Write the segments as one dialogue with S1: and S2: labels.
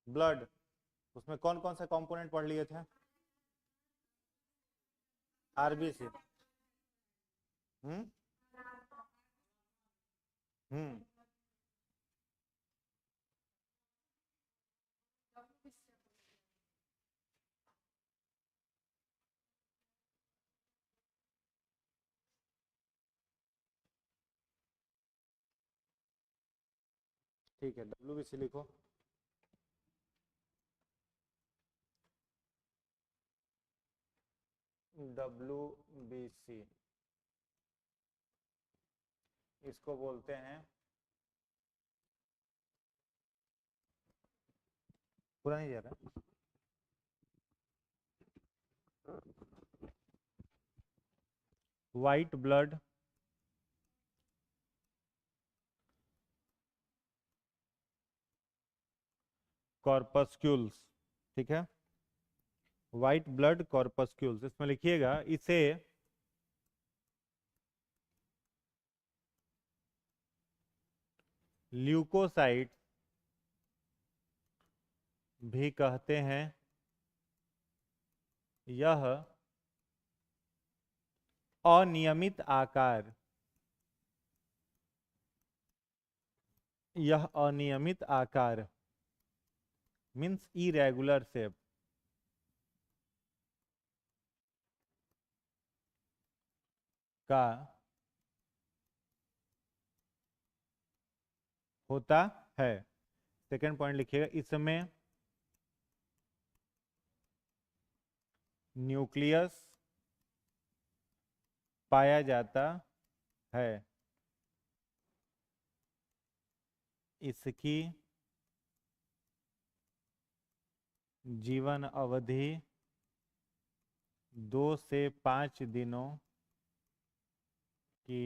S1: Blood, उसमें कौन कौन से कंपोनेंट पढ़ लिए थे? आरबीसी। हम्म। हम्म। ठीक है, डब्ल्यूबीसी लिखो। डब्ल्यूबीसी इसको बोलते हैं, पूरा नहीं जा रहा, वाइट ब्लड कॉर्पस्क्यूल्स। ठीक है, व्हाइट ब्लड कॉर्पस्क्यूल्स, इसमें लिखिएगा इसे ल्यूकोसाइट भी कहते हैं। यह अनियमित आकार, यह अनियमित आकार मीन्स इरेगुलर शेप का होता है। सेकंड पॉइंट लिखिएगा, इसमें न्यूक्लियस पाया जाता है। इसकी जीवन अवधि 2 से 5 दिनों की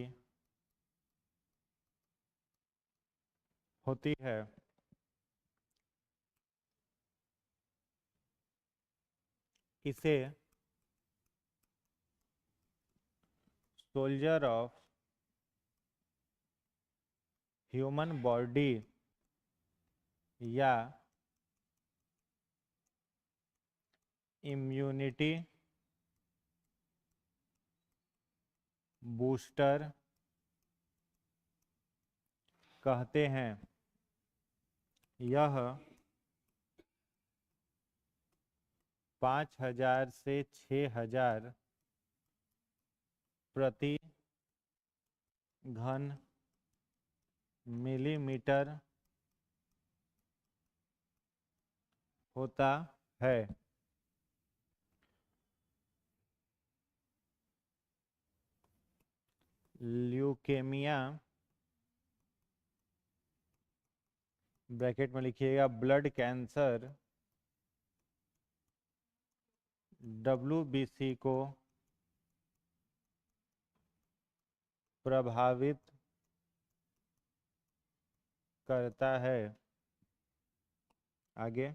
S1: होती है। इसे सोल्जर ऑफ ह्यूमन बॉडी या इम्यूनिटी बूस्टर कहते हैं। यह 5,000 से 6,000 प्रति घन मिलीमीटर होता है। ल्यूकेमिया, ब्रैकेट में लिखिएगा ब्लड कैंसर, डब्ल्यूबीसी को प्रभावित करता है। आगे,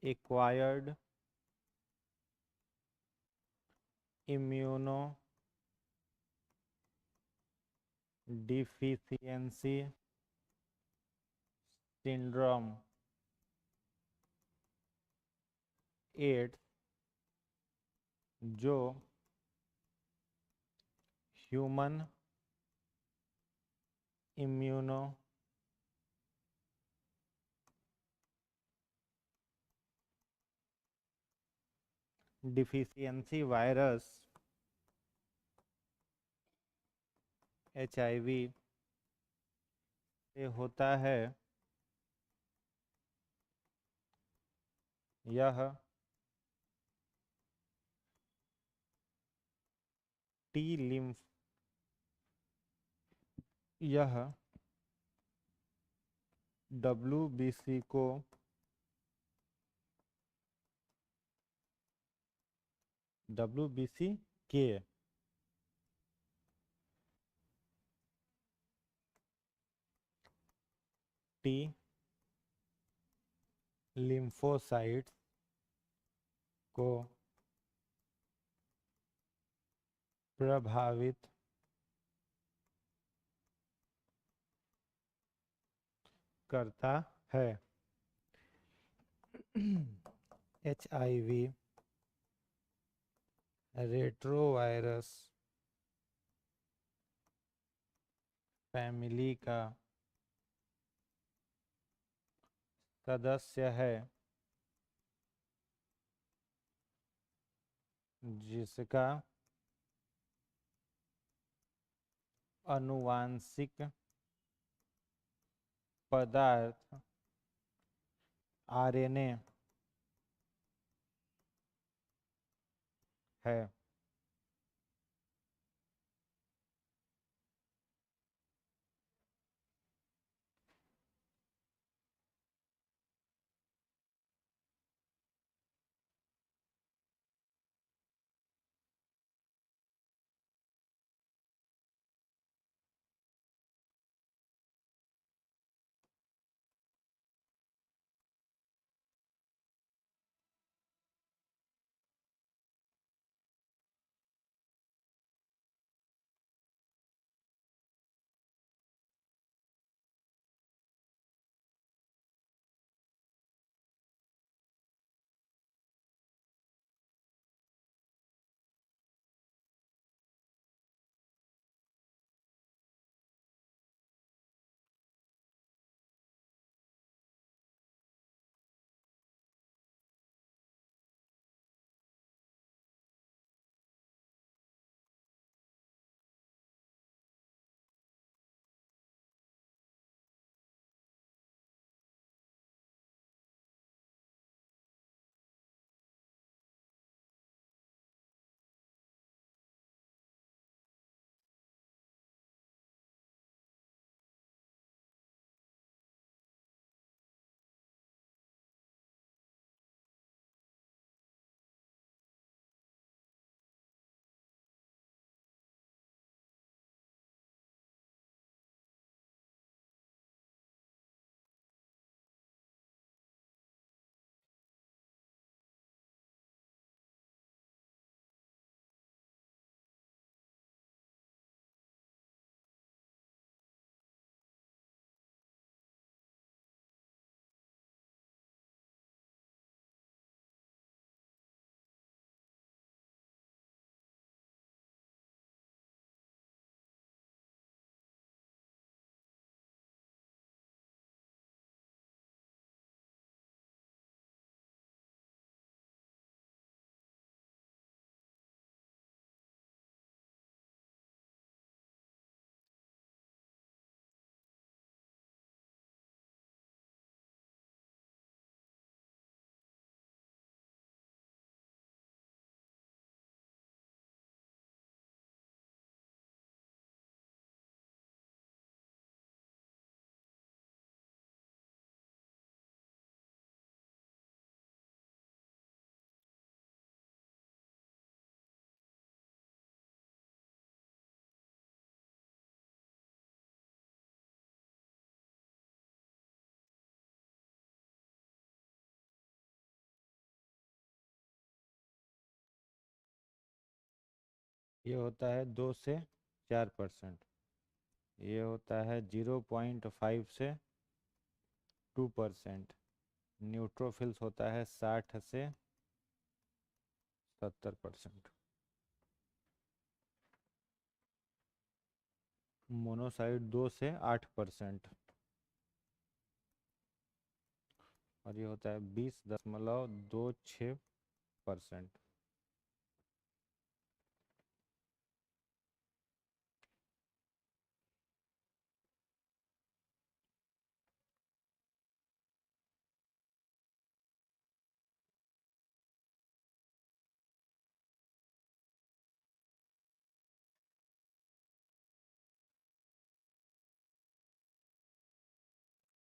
S1: acquired immunodeficiency syndrome, AIDS, जो human immunodeficiency virus HIV से होता है। यह टी लिम्फ, यह डब्ल्यूबीसी को WBC के टी लिम्फोसाइट्स को प्रभावित करता है। HIV रेट्रोवायरस फैमिली का सदस्य है जिसका आनुवांशिक पदार्थ RNA है। ये होता है 2 से 4%। ये होता है 0.5 से 2%। न्यूट्रोफिल्स होता है 60 से 70%। मोनोसाइट 2 से 8%। और ये होता है 20.26%।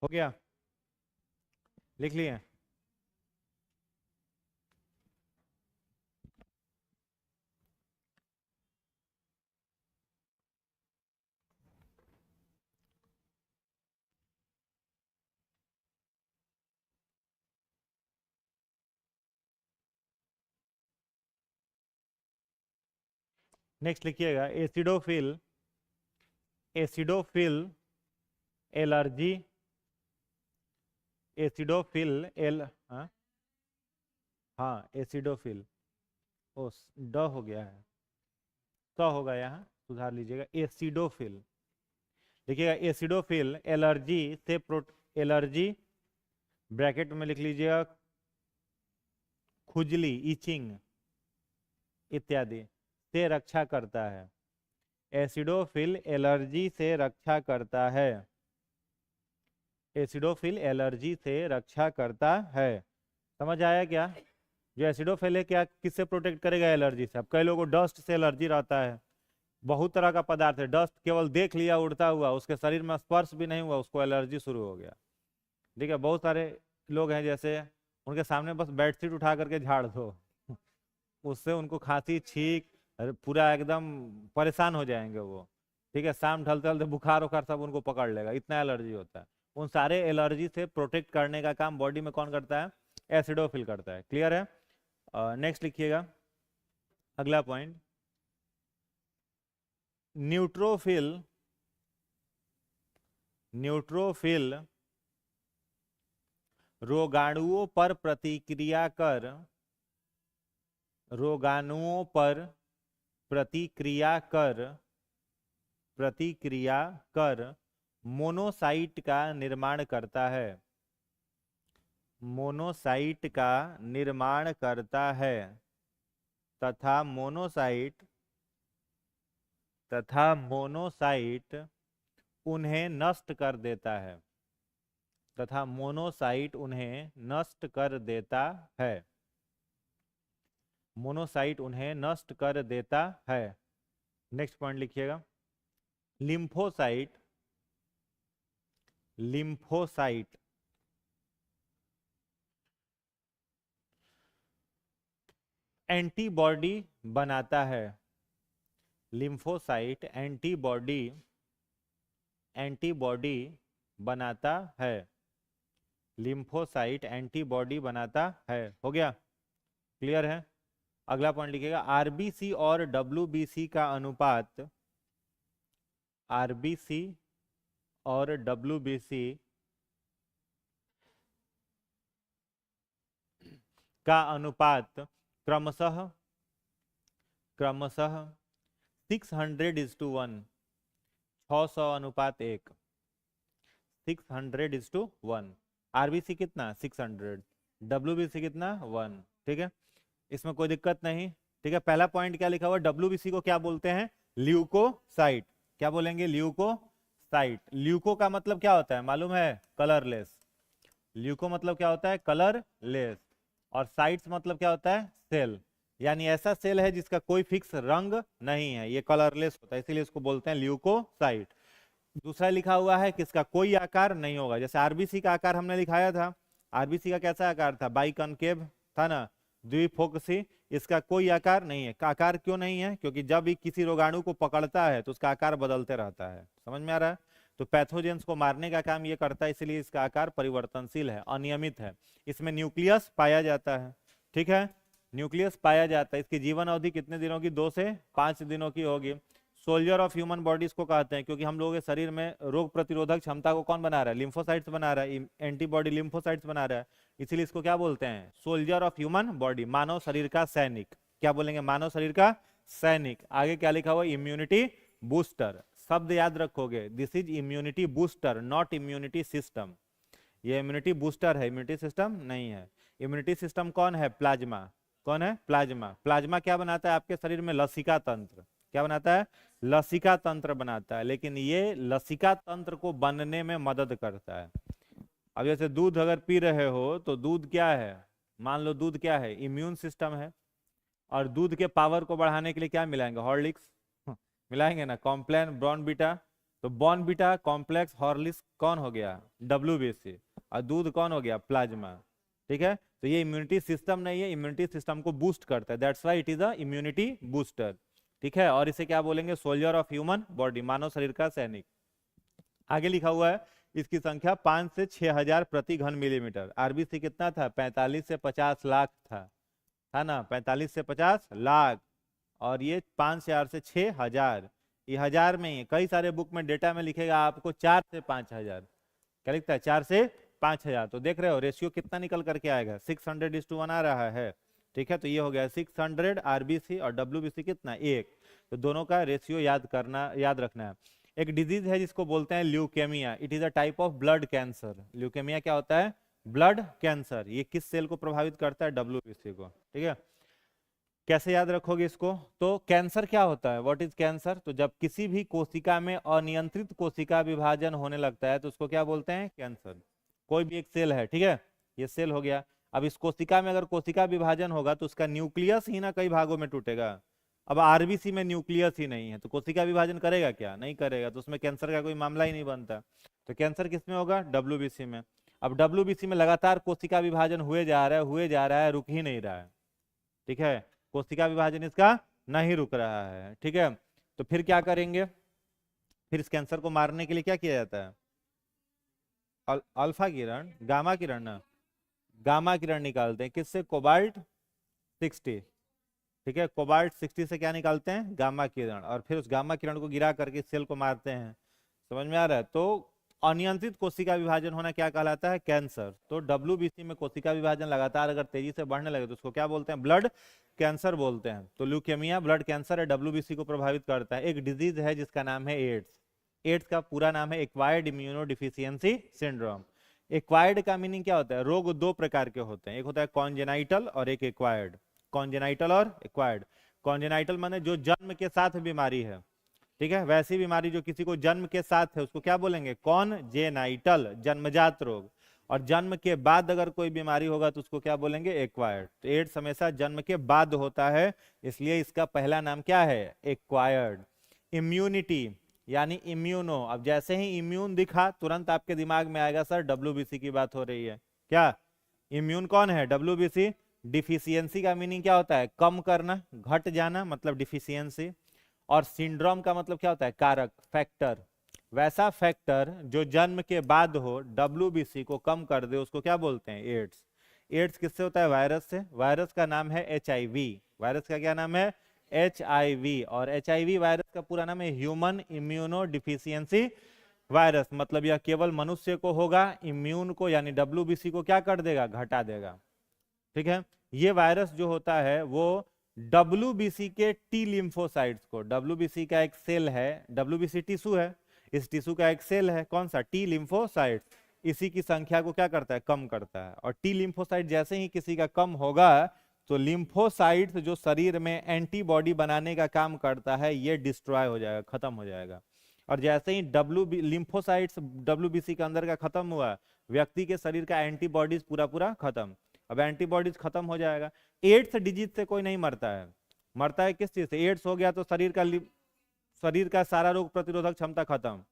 S1: हो गया? लिख लिए? नेक्स्ट लिखिएगा, acidophil acidophil allergy acidophil L, हाँ हाँ एसिडोफिल, ओ ड हो गया है, स होगा यहाँ, सुधार लीजिएगा, एसिडोफिल। देखिएगा एसिडोफिल एलर्जी से एलर्जी ब्रैकेट में लिख लीजिएगा, खुजली इचिंग इत्यादि से रक्षा करता है। एसिडोफिल एलर्जी से रक्षा करता है, एसिडोफिल एलर्जी से रक्षा करता है। समझ आया क्या? जो एसिडोफिल है क्या किससे प्रोटेक्ट करेगा? एलर्जी से। अब कई लोगों को डस्ट से एलर्जी रहता है, बहुत तरह का पदार्थ है, डस्ट केवल देख लिया उड़ता हुआ, उसके शरीर में स्पर्श भी नहीं हुआ, उसको एलर्जी शुरू हो गया। ठीक है, बहुत सारे लोग हैं जैसे उनके सामने बस बेडशीट उठा करके झाड़ दो उससे उनको खांसी छींक पूरा एकदम परेशान हो जाएंगे वो। ठीक है, शाम ढलते ढलते बुखार उखार सब उनको पकड़ लेगा, इतना एलर्जी होता है। उन सारे एलर्जी से प्रोटेक्ट करने का काम बॉडी में कौन करता है? एसिडोफिल करता है। क्लियर है? नेक्स्ट लिखिएगा अगला पॉइंट, न्यूट्रोफिल, न्यूट्रोफिल रोगाणुओं पर प्रतिक्रिया कर, रोगाणुओं पर प्रतिक्रिया कर, प्रतिक्रिया कर मोनोसाइट का निर्माण करता है, मोनोसाइट का निर्माण करता है तथा मोनोसाइट, तथा मोनोसाइट उन्हें नष्ट कर देता है, तथा मोनोसाइट उन्हें नष्ट कर देता है, मोनोसाइट उन्हें नष्ट कर देता है। नेक्स्ट पॉइंट लिखिएगा, लिम्फोसाइट, लिम्फोसाइट एंटीबॉडी बनाता है, लिम्फोसाइट एंटीबॉडी, एंटीबॉडी बनाता है, लिम्फोसाइट एंटीबॉडी बनाता है। हो गया? क्लियर है? अगला पॉइंट लिखिएगा, आरबीसी और डब्ल्यूबीसी का अनुपात, आरबीसी और डब्ल्यूबीसी का अनुपात क्रमशः, क्रमशः 600:1, 600 अनुपात 1, 600:1। आरबीसी कितना? 600, डब्ल्यूबीसी कितना? 1। ठीक है, इसमें कोई दिक्कत नहीं। ठीक है, पहला पॉइंट क्या लिखा हुआ है? डब्ल्यूबीसी को क्या बोलते हैं? ल्यूकोसाइट। क्या बोलेंगे? ल्यूकोसाइट। ल्यूको का मतलब क्या होता है मालूम है? कलरलेस। ल्यूको मतलब क्या होता है? कलरलेस। और साइट्स मतलब क्या होता है? सेल। यानी ऐसा सेल है जिसका कोई फिक्स रंग नहीं है, ये कलरलेस होता है, इसीलिए इसको बोलते हैं ल्यूकोसाइट। दूसरा लिखा हुआ है कि इसका कोई आकार नहीं होगा, जैसे आरबीसी का आकार हमने दिखाया था, आरबीसी का कैसा आकार था? बाइकनकेव था ना, द्विफोकसी। इसका कोई आकार नहीं है। आकार क्यों नहीं है? क्योंकि जब भी किसी रोगाणु को पकड़ता है तो उसका आकार बदलते रहता है। समझ में आ रहा है? तो पैथोजेंस को मारने का काम ये करता है, इसलिए इसका आकार परिवर्तनशील है, अनियमित है। इसमें न्यूक्लियस पाया जाता है। ठीक है, न्यूक्लियस पाया जाता है। इसकी जीवन अवधि कितने दिनों की? 2 से 5 दिनों की होगी। सोल्जर ऑफ ह्यूमन बॉडीज को कहते हैं, क्योंकि हम लोगों के शरीर में रोग प्रतिरोधक क्षमता को कौन बना रहा है? लिम्फोसाइट्स बना रहा है, एंटीबॉडी लिम्फोसाइट्स बना रहा है, इसीलिए इसको क्या बोलते हैं? सोल्जर ऑफ ह्यूमन बॉडी, मानव शरीर का सैनिक। क्या बोलेंगे? मानव शरीर का सैनिक। आगे क्या लिखा हुआ? Immunity booster. शब्द याद रखोगे, this is immunity booster, not immunity system. ये इम्यूनिटी बूस्टर है, इम्यूनिटी सिस्टम नहीं है। इम्यूनिटी सिस्टम कौन है? प्लाज्मा। कौन है? प्लाज्मा। प्लाज्मा क्या बनाता है आपके शरीर में? लसिका तंत्र। क्या बनाता है? लसिका तंत्र बनाता है, लेकिन ये लसिका तंत्र को बनने में मदद करता है। अब जैसे दूध अगर पी रहे हो तो दूध क्या है? मान लो दूध क्या है? इम्यून सिस्टम है। और दूध के पावर को बढ़ाने के लिए क्या मिलाएंगे? हॉर्लिक्स मिलाएंगे ना, कॉम्प्लेन, बॉर्नविटा। तो बॉर्नविटा, कॉम्प्लेक्स, हॉर्लिक्स कौन हो गया? डब्ल्यूबीसी। और दूध कौन हो गया? प्लाज्मा। ठीक है, तो ये इम्यूनिटी सिस्टम नहीं है, इम्यूनिटी सिस्टम को बूस्ट करता है, that's why it is a immunity booster. ठीक है, और इसे क्या बोलेंगे? सोल्जर ऑफ ह्यूमन बॉडी, मानव शरीर का सैनिक। आगे लिखा हुआ है, इसकी संख्या 5 से 6000 प्रति घन मिलीमीटर। आरबीसी कितना था? 45 से 50 लाख था ना, 45 से 50 लाख। और ये 5000 से 6000, ये हजार में ही है। कई सारे बुक में डेटा में लिखेगा आपको 4 से 5000। क्या लिखता है? 4 से 5000। तो देख रहे हो रेशियो कितना निकल करके आएगा, 600:1 आ रहा है। ठीक है, तो ये हो गया 600 आरबीसी और डब्ल्यूबीसी कितना, 1। तो दोनों का रेशियो याद रखना है। एक डिजीज है जिसको बोलते हैं leukaemia. It is a type of blood cancer. Leukaemia क्या होता है, ब्लड कैंसर। ये किस सेल को प्रभावित करता है, डब्ल्यूबीसी को। ठीक है, कैसे याद रखोगे इसको, तो कैंसर क्या होता है, व्हाट इज कैंसर। तो जब किसी भी कोशिका में अनियंत्रित कोशिका विभाजन होने लगता है तो उसको क्या बोलते हैं, कैंसर। कोई भी एक सेल है, ठीक है, ये सेल हो गया। अब इस कोशिका में अगर कोशिका विभाजन होगा तो उसका न्यूक्लियस ही ना कई भागों में टूटेगा। अब आरबीसी में न्यूक्लियस ही नहीं है तो कोशिका विभाजन करेगा क्या, नहीं करेगा, तो उसमें कैंसर का कोई मामला ही नहीं बनता। तो कैंसर किसमें होगा, डब्ल्यूबीसी में। अब डब्ल्यूबीसी में लगातार कोशिका विभाजन हुए जा रहा है, रुक ही नहीं रहा है। ठीक है, कोशिका विभाजन इसका नहीं रुक रहा है। ठीक है, तो फिर क्या करेंगे, फिर इस कैंसर को मारने के लिए क्या किया जाता है, अल्फा किरण, गामा किरण ना, गामा किरण निकालते हैं किससे, कोबाल्ट 60। ठीक है, कोबाल्ट 60 से क्या निकालते हैं, गामा किरण, और फिर उस गामा किरण को गिरा करके सेल को मारते हैं। समझ में आ रहा है। तो अनियंत्रित कोशिका विभाजन होना क्या कहलाता है, कैंसर। तो डब्ल्यूबीसी में कोशिका विभाजन लगातार अगर तेजी से बढ़ने लगे तो उसको क्या बोलते हैं, ब्लड कैंसर बोलते हैं। तो ल्यूकेमिया ब्लड कैंसर है, डब्ल्यूबीसी को प्रभावित करता है। एक डिजीज है जिसका नाम है एड्स। एड्स का पूरा नाम है acquired immunodeficiency syndrome. Acquired का मीनिंग क्या होता है, रोग दो प्रकार के होते हैं, एक होता है कॉन्जेनाइटल और एक एक्वायर्ड। कॉन्जेनाइटल और एक्वायर्ड। कॉन्जेनाइटल माने जो जन्म के साथ बीमारी है। ठीक है, वैसी बीमारी जो किसी को जन्म के साथ है उसको क्या बोलेंगे, कॉन्जेनाइटल, जन्मजात रोग। और जन्म के बाद अगर कोई बीमारी होगा तो उसको क्या बोलेंगे, एक्वायर्ड। तो एड्स हमेशा जन्म के बाद होता है, इसलिए इसका पहला नाम क्या है, एक्वायर्ड। इम्यूनिटी यानी इम्यूनो। अब जैसे ही इम्यून दिखा तुरंत आपके दिमाग में आएगा सर डब्ल्यूबीसी की बात हो रही है। क्या इम्यून कौन है, डब्ल्यूबीसी। डिफिशियंसी का मीनिंग क्या होता है, कम करना, घट जाना, मतलब डिफिशियंसी। और सिंड्रोम का मतलब क्या होता है, कारक, फैक्टर। वैसा फैक्टर जो जन्म के बाद हो, डब्ल्यूबीसी को कम कर दे, उसको क्या बोलते हैं, एड्स। एड्स किससे होता है, वायरस से। वायरस का नाम है एचआईवी। वायरस का क्या नाम है, एचआईवी। और एचआईवी वायरस का पूरा नाम है ह्यूमन इम्यूनो डिफिशियंसी वायरस। मतलब यह केवल मनुष्य को होगा, इम्यून को यानी डब्ल्यूबीसी को क्या कर देगा, घटा देगा। ठीक है, ये वायरस जो होता है वो डब्ल्यूबीसी के टी लिम्फोसाइट्स को, डब्ल्यूबीसी का एक सेल है, डब्ल्यूबीसी टिश्यू है, इस टिश्यू का एक सेल है कौन सा, टी लिम्फोसाइट्स, इसी की संख्या को क्या करता है, कम करता है। और टी लिम्फोसाइट जैसे ही किसी का कम होगा तो लिम्फोसाइट्स जो शरीर में एंटीबॉडी बनाने का काम करता है ये डिस्ट्रॉय हो जाएगा, खत्म हो जाएगा। और जैसे ही लिम्फोसाइट्स डब्ल्यूबीसी के अंदर का खत्म हुआ, व्यक्ति के शरीर का एंटीबॉडीज पूरा पूरा खत्म। अब एंटीबॉडीज खत्म हो जाएगा। एड्स डिजीज से कोई नहीं मरता है, मरता है किस चीज से, एड्स हो गया तो शरीर का सारा रोग प्रतिरोधक क्षमता खत्म।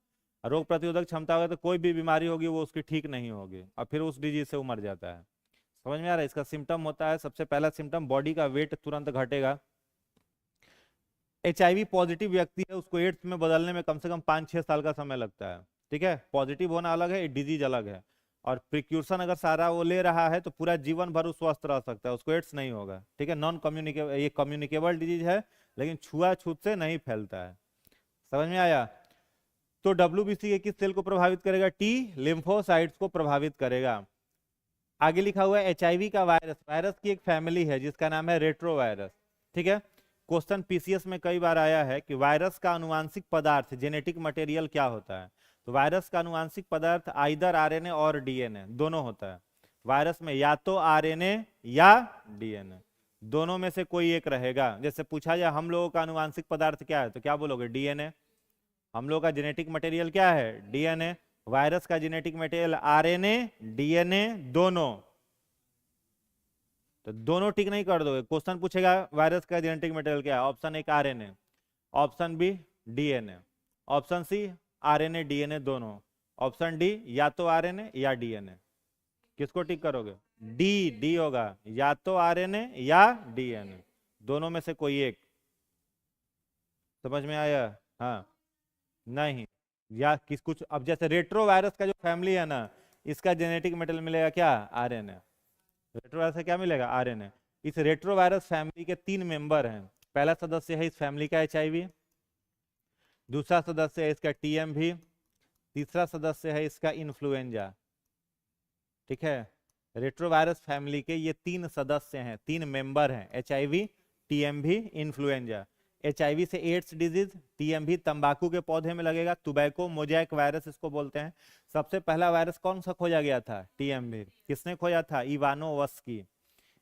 S1: रोग प्रतिरोधक क्षमता होगा तो कोई भी बीमारी होगी वो उसकी ठीक नहीं होगी और फिर उस डिजीज से वो मर जाता है। समझ में आ रहा है। इसका सिम्टम होता है, सबसे पहला सिम्टम बॉडी का वेट तुरंत घटेगा। एचआईवी पॉजिटिव व्यक्ति है उसको एड्स में बदलने में कम से कम 5-6 साल का समय लगता है। ठीक है, पॉजिटिव होना अलग है, डिजीज अलग है। और प्रिक्यूशन अगर सारा वो ले रहा है तो पूरा जीवन भर वो स्वस्थ रह सकता है, उसको एड्स नहीं होगा। ठीक है, नॉन कम्युनिकेबल, ये कम्युनिकेबल डिजीज है लेकिन छुआछूत से नहीं फैलता है। समझ में आया। तो डब्ल्यूबीसी के किस सेल को प्रभावित करेगा, टी लिम्फोसाइट्स को प्रभावित करेगा। आगे लिखा हुआ है एचआईवी का वायरस, वायरस की एक फैमिली है जिसका नाम है रेट्रोवायरस। ठीक है, क्वेश्चन पीसीएस में कई बार आया है कि वायरस का आनुवांशिक पदार्थ जेनेटिक मटेरियल क्या होता है। तो वायरस का आनुवांशिक पदार्थ आइदर आरएनए और डीएनए दोनों होता है। वायरस में या तो आरएनए या डीएनए, दोनों में से कोई एक रहेगा। जैसे पूछा जाए हम लोगों का आनुवांशिक पदार्थ क्या है तो क्या बोलोगे, डीएनए। हम लोग का जेनेटिक मटेरियल क्या है, डीएनए। वायरस का जेनेटिक मटेरियल आरएनए डीएनए दोनों। तो दोनों टिक नहीं कर दोगे, क्वेश्चन पूछेगा वायरस का जेनेटिक मटेरियल क्या है, ऑप्शन एक RNA, option B DNA, option C RNA DNA दोनों, ऑप्शन डी या तो आरएनए या डीएनए। किसको टिक करोगे, डी, डी होगा, या तो आरएनए या डीएनए, दोनों में से कोई एक। समझ में आया, हाँ नहीं, या किस कुछ। अब जैसे रेट्रो वायरस का जो फैमिली है ना, इसका जेनेटिक मटेरियल मिलेगा क्या, आरएनए। रेट्रो वायरस से क्या मिलेगा, आरएनए। इस रेट्रो वायरस फैमिली के 3 मेंबर हैं। पहला सदस्य है इस फैमिली का एचआईवी, दूसरा सदस्य है इसका टीएमवी, तीसरा सदस्य है इसका इन्फ्लुएंजा। ठीक है। रेट्रोवायरस फैमिली के ये 3 सदस्य हैं, 3 मेंबर हैं, HIV, TMV, इन्फ्लुएंजा। HIV से एड्स डिजीज, TMV तंबाकू के पौधे में लगेगा, टोबैको मोजाइक वायरस इसको बोलते हैं। सबसे पहला वायरस कौन सा खोजा गया था? TMV। किसने खोजा था? इवानोवस्की।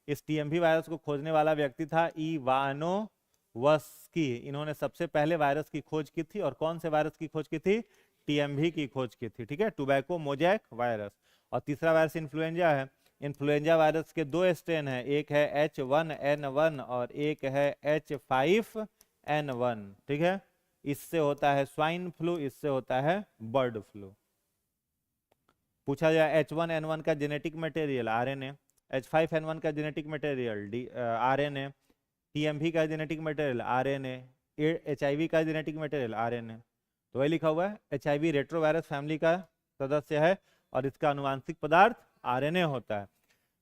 S1: इस TMV वायरस को खोजने वाला व्यक्ति था इवानोवस्की। इन्होंने सबसे पहले वायरस की खोज की थी। और कौन से वायरस की खोज की थी? TMV की खोज की थी। ठीक है, टोबैको मोजाइक वायरस। और तीसरा वायरस इन्फ्लुएंजा है। इन्फ्लुएंजा वायरस के 2 स्ट्रेन है, एक है H1N1 और एक है H5N1। ठीक है, इससे होता है स्वाइन फ्लू, इससे होता है बर्ड फ्लू। पूछा जाए H1N1 का जेनेटिक मटेरियल RNA, H5N1 का जेनेटिक मटेरियल RNA, TMV का जेनेटिक मटेरियल RNA, HIV का जेनेटिक मटेरियल RNA। तो वही लिखा हुआ है, HIV रेट्रोवायरस फैमिली का सदस्य है और इसका अनुवांशिक पदार्थ RNA होता है।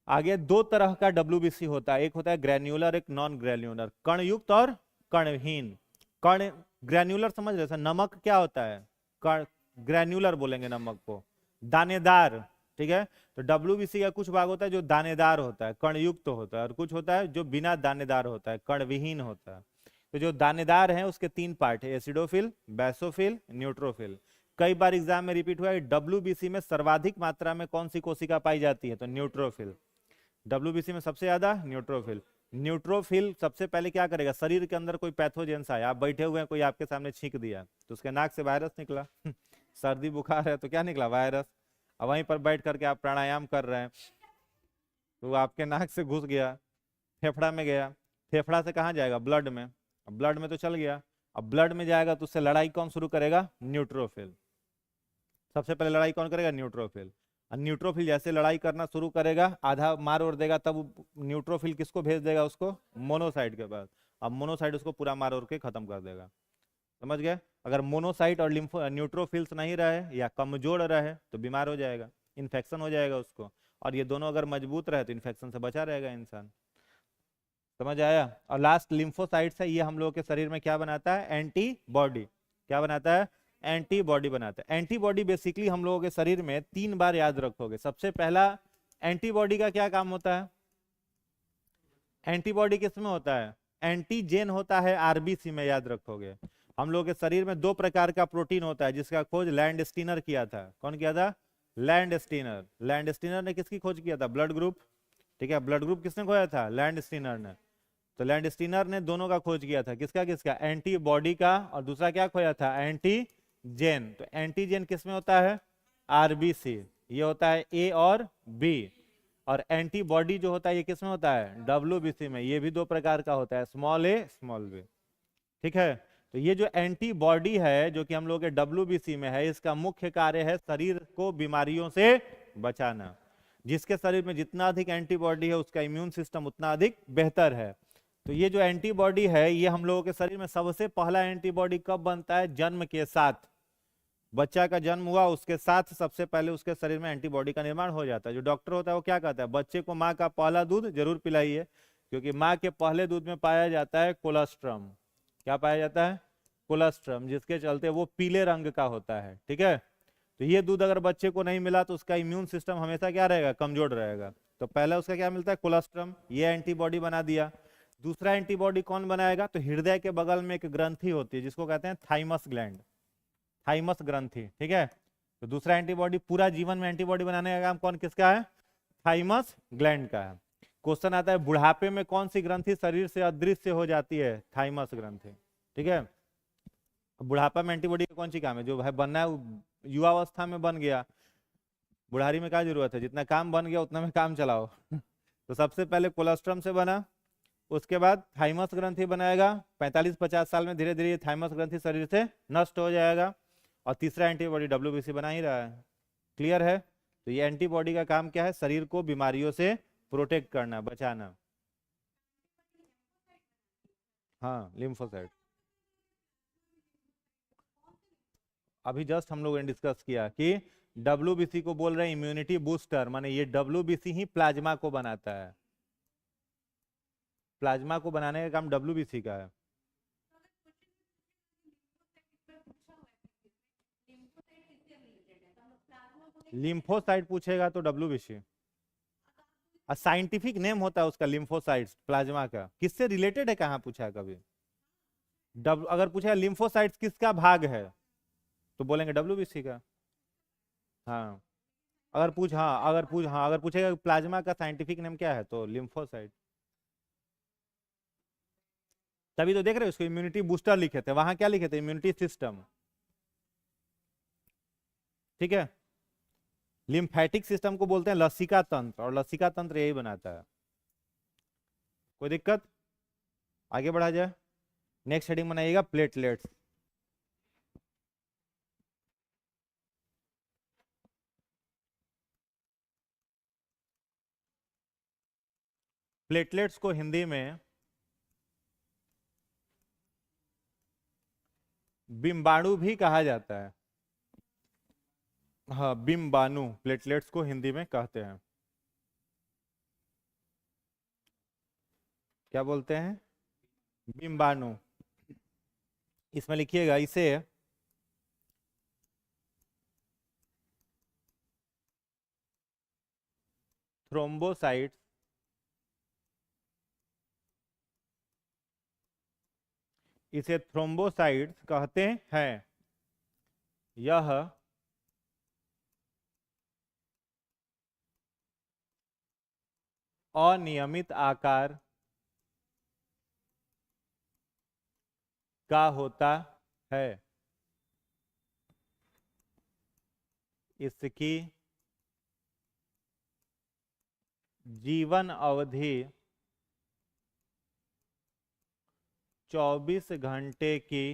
S1: आगे 2 तरह का WBC होता है, एक होता है ग्रैन्युलर, एक नॉन ग्रैन्युलर, कणयुक्त और कणविहीन। कण ग्रैन्युलर समझ रहे, नमक क्या होता है? ग्रैन्युलर बोलेंगे नमक को, दानेदार। ठीक है, तो WBC का कुछ भाग होता है जो दानेदार होता है, कणयुक्त होता है, और कुछ होता है जो बिना दानेदार होता है, कणविहीन होता है। तो जो दानेदार है उसके 3 पार्ट है, एसिडोफिल, बेसोफिल, न्यूट्रोफिल। कई बार एग्जाम में रिपीट हुआ है, WBC में सर्वाधिक मात्रा में कौन सी कोशिका पाई जाती है? तो न्यूट्रोफिल। WBC में सबसे ज्यादा न्यूट्रोफिल। न्यूट्रोफिल सबसे पहले क्या करेगा? शरीर के अंदर कोई पैथोजेंस आया, आप बैठे हुए हैं, कोई आपके सामने छींक दिया तो उसके नाक से वायरस निकला सर्दी बुखार है तो क्या निकला? वायरस। अब वहीं पर बैठ करके आप प्राणायाम कर रहे हैं तो आपके नाक से घुस गया, फेफड़ा में गया, फेफड़ा से कहाँ जाएगा? ब्लड में। अब ब्लड में तो चल गया, अब ब्लड में जाएगा तो उससे लड़ाई कौन शुरू करेगा? न्यूट्रोफिल। सबसे पहले लड़ाई कौन करेगा? न्यूट्रोफिल। और न्यूट्रोफिल जैसे लड़ाई करना शुरू करेगा, आधा मार और देगा, तब न्यूट्रोफिल किसको भेज देगा? उसको मोनोसाइट के पास। अब मोनोसाइट उसको पूरा मार और के खत्म कर देगा। समझ गए? अगर मोनोसाइट और न्यूट्रोफिल्स नहीं रहे या कमजोर रहे तो बीमार हो जाएगा, इन्फेक्शन हो जाएगा उसको। और ये दोनों अगर मजबूत रहे तो इन्फेक्शन से बचा रहेगा इंसान। समझ आया? और लास्ट लिम्फोसाइट्स है, ये हम लोगों के शरीर में क्या बनाता है? एंटीबॉडी। क्या बनाता है? एंटीबॉडी बनाता है। एंटीबॉडी बेसिकली हम लोगों के शरीर में 3 बार याद रखोगे। सबसे पहला, एंटीबॉडी का क्या काम होता है? एंटीबॉडी किसमें होता है? एंटीजेन होता है RBC में, याद रखोगे। हम लोगों के शरीर में 2 प्रकार का प्रोटीन होता है जिसका खोज लैंडस्टीनर किया था। कौन किया था? लैंडस्टीनर। लैंडस्टीनर ने किसकी खोज किया था? Blood group. ठीक है, ब्लड ग्रुप किसने खोजा था? लैंडस्टीनर ने। तो लैंडस्टीनर ने दोनों का खोज किया था, किसका किसका? एंटीबॉडी का, और दूसरा क्या खोजा था? एंटीजेन। तो एंटीजेन किसमें होता है? RBC। ये होता है A और B। और एंटीबॉडी जो होता है ये किसमें होता है? WBC में। ये भी 2 प्रकार का होता है, स्मॉल a स्मॉल b। ठीक है, तो ये जो एंटीबॉडी है जो कि हम लोग के WBC में है, इसका मुख्य कार्य है शरीर को बीमारियों से बचाना। जिसके शरीर में जितना अधिक एंटीबॉडी है उसका इम्यून सिस्टम उतना अधिक बेहतर है। तो ये जो एंटीबॉडी है ये हम लोगों के शरीर में सबसे पहला एंटीबॉडी कब बनता है? जन्म के साथ। बच्चा का जन्म हुआ उसके साथ सबसे पहले उसके शरीर में एंटीबॉडी का निर्माण हो जाता है। जो डॉक्टर होता है वो क्या कहता है? बच्चे को माँ का पहला दूध जरूर पिलाइए, क्योंकि माँ के पहले दूध में पाया जाता है कोलेस्ट्रम। क्या पाया जाता है? कोलेस्ट्रम, जिसके चलते वो पीले रंग का होता है। ठीक है, तो ये दूध अगर बच्चे को नहीं मिला तो उसका इम्यून सिस्टम हमेशा क्या रहेगा? कमजोर रहेगा। तो पहला उसका क्या मिलता है? कोलेस्ट्रम। ये एंटीबॉडी बना दिया। दूसरा एंटीबॉडी कौन बनाएगा? तो हृदय के बगल में एक ग्रंथि होती है जिसको कहते हैं थाइमस ग्लैंड, थाइमस ग्रंथि। ठीक है, तो दूसरा एंटीबॉडी, पूरा जीवन में एंटीबॉडी बनाने का काम कौन किसका है? थाइमस ग्लैंड का है। क्वेश्चन आता है बुढ़ापे में कौन सी ग्रंथि शरीर से अदृश्य हो जाती है? थाइमस ग्रंथि। ठीक है, बुढ़ापा में एंटीबॉडी का कौन सी काम है? जो है बनना है युवावस्था में बन गया, बुढ़ारी में क्या जरूरत है? जितना काम बन गया उतना में काम चलाओ तो सबसे पहले कोलेस्ट्रम से बना, उसके बाद थाइमस ग्रंथि बनाएगा। 45-50 साल में धीरे धीरे थाइमस ग्रंथि शरीर से नष्ट हो जाएगा। और तीसरा एंटीबॉडी WBC बना ही रहा है। क्लियर है? तो ये एंटीबॉडी का काम क्या है? शरीर को बीमारियों से प्रोटेक्ट करना, बचाना। हाँ, लिम्फोसाइट। अभी जस्ट हम लोगों ने डिस्कस किया कि WBC को बोल रहे हैं इम्यूनिटी बूस्टर, माने ये WBC ही प्लाज्मा को बनाता है। प्लाज्मा को बनाने का काम WBC का है। लिम्फोसाइट पूछेगा तो डब्ल्यूबीसी। साइंटिफिक नेम होता है उसका लिम्फोसाइट्स प्लाज्मा का, किससे रिलेटेड है कहाँ पूछा है कभी? अगर पूछा लिम्फोसाइट्स किसका भाग है तो बोलेंगे डब्ल्यूबीसी का। हाँ अगर पूछेगा प्लाज्मा का साइंटिफिक नेम क्या है तो लिम्फोसाइट। तभी तो देख रहे हो उसको इम्यूनिटी बूस्टर लिखे थे, वहां क्या लिखे थे? Immunity system. ठीक है। लिम्फेटिक सिस्टम को बोलते हैं लसिका तंत्र, और लसिका तंत्र यही बनाता है। कोई दिक्कत? आगे बढ़ा जाए। नेक्स्ट हेडिंग बनाइएगा प्लेटलेट्स। प्लेटलेट्स को हिंदी में बिम्बाणु भी कहा जाता है। हाँ बिम्बाणु प्लेटलेट्स को हिंदी में कहते हैं। क्या बोलते हैं? बिम्बाणु। इसमें लिखिएगा इसे थ्रोम्बोसाइट्स, इसे थ्रोम्बोसाइट्स कहते हैं। यह अनियमित आकार का होता है। इसकी जीवन अवधि 24 घंटे की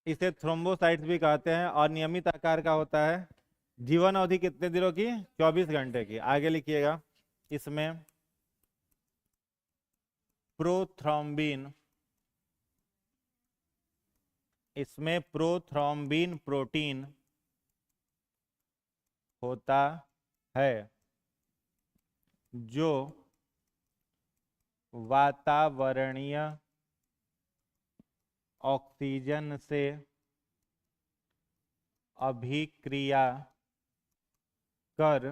S1: इसे थ्रोम्बोसाइट्स भी कहते हैं और नियमित आकार का होता है। जीवन अवधि कितने दिनों की? 24 घंटे की। आगे लिखिएगा। इसमें प्रोथ्रोम्बिन, इसमें प्रोथ्रोम्बिन प्रोटीन होता है जो वातावरणीय ऑक्सीजन से अभिक्रिया कर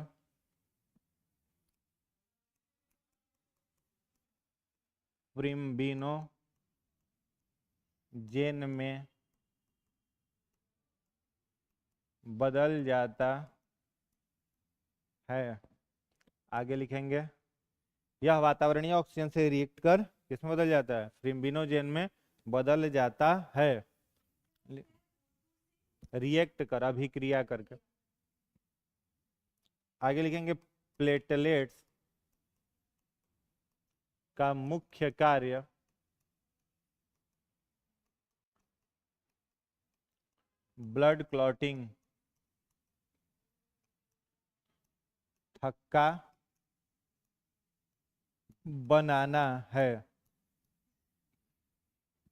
S1: प्रिम्बिनोजेन में बदल जाता है। आगे लिखेंगे यह वातावरणीय ऑक्सीजन से रिएक्ट कर किसमें बदल जाता है? प्रिम्बिनोजेन में बदल जाता है। रिएक्ट कर, अभिक्रिया करके। आगे लिखेंगे प्लेटलेट्स का मुख्य कार्य ब्लड क्लॉटिंग, थक्का बनाना है,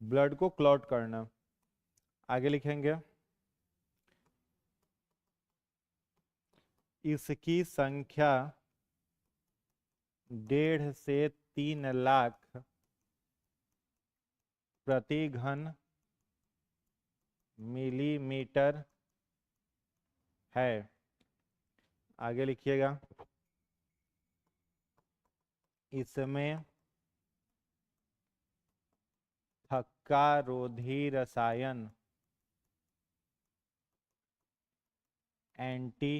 S1: ब्लड को क्लॉट करना। आगे लिखेंगे इसकी संख्या 1.5 से 3 लाख प्रति घन मिलीमीटर है। आगे लिखिएगा इसमें थक्का रोधी रसायन anti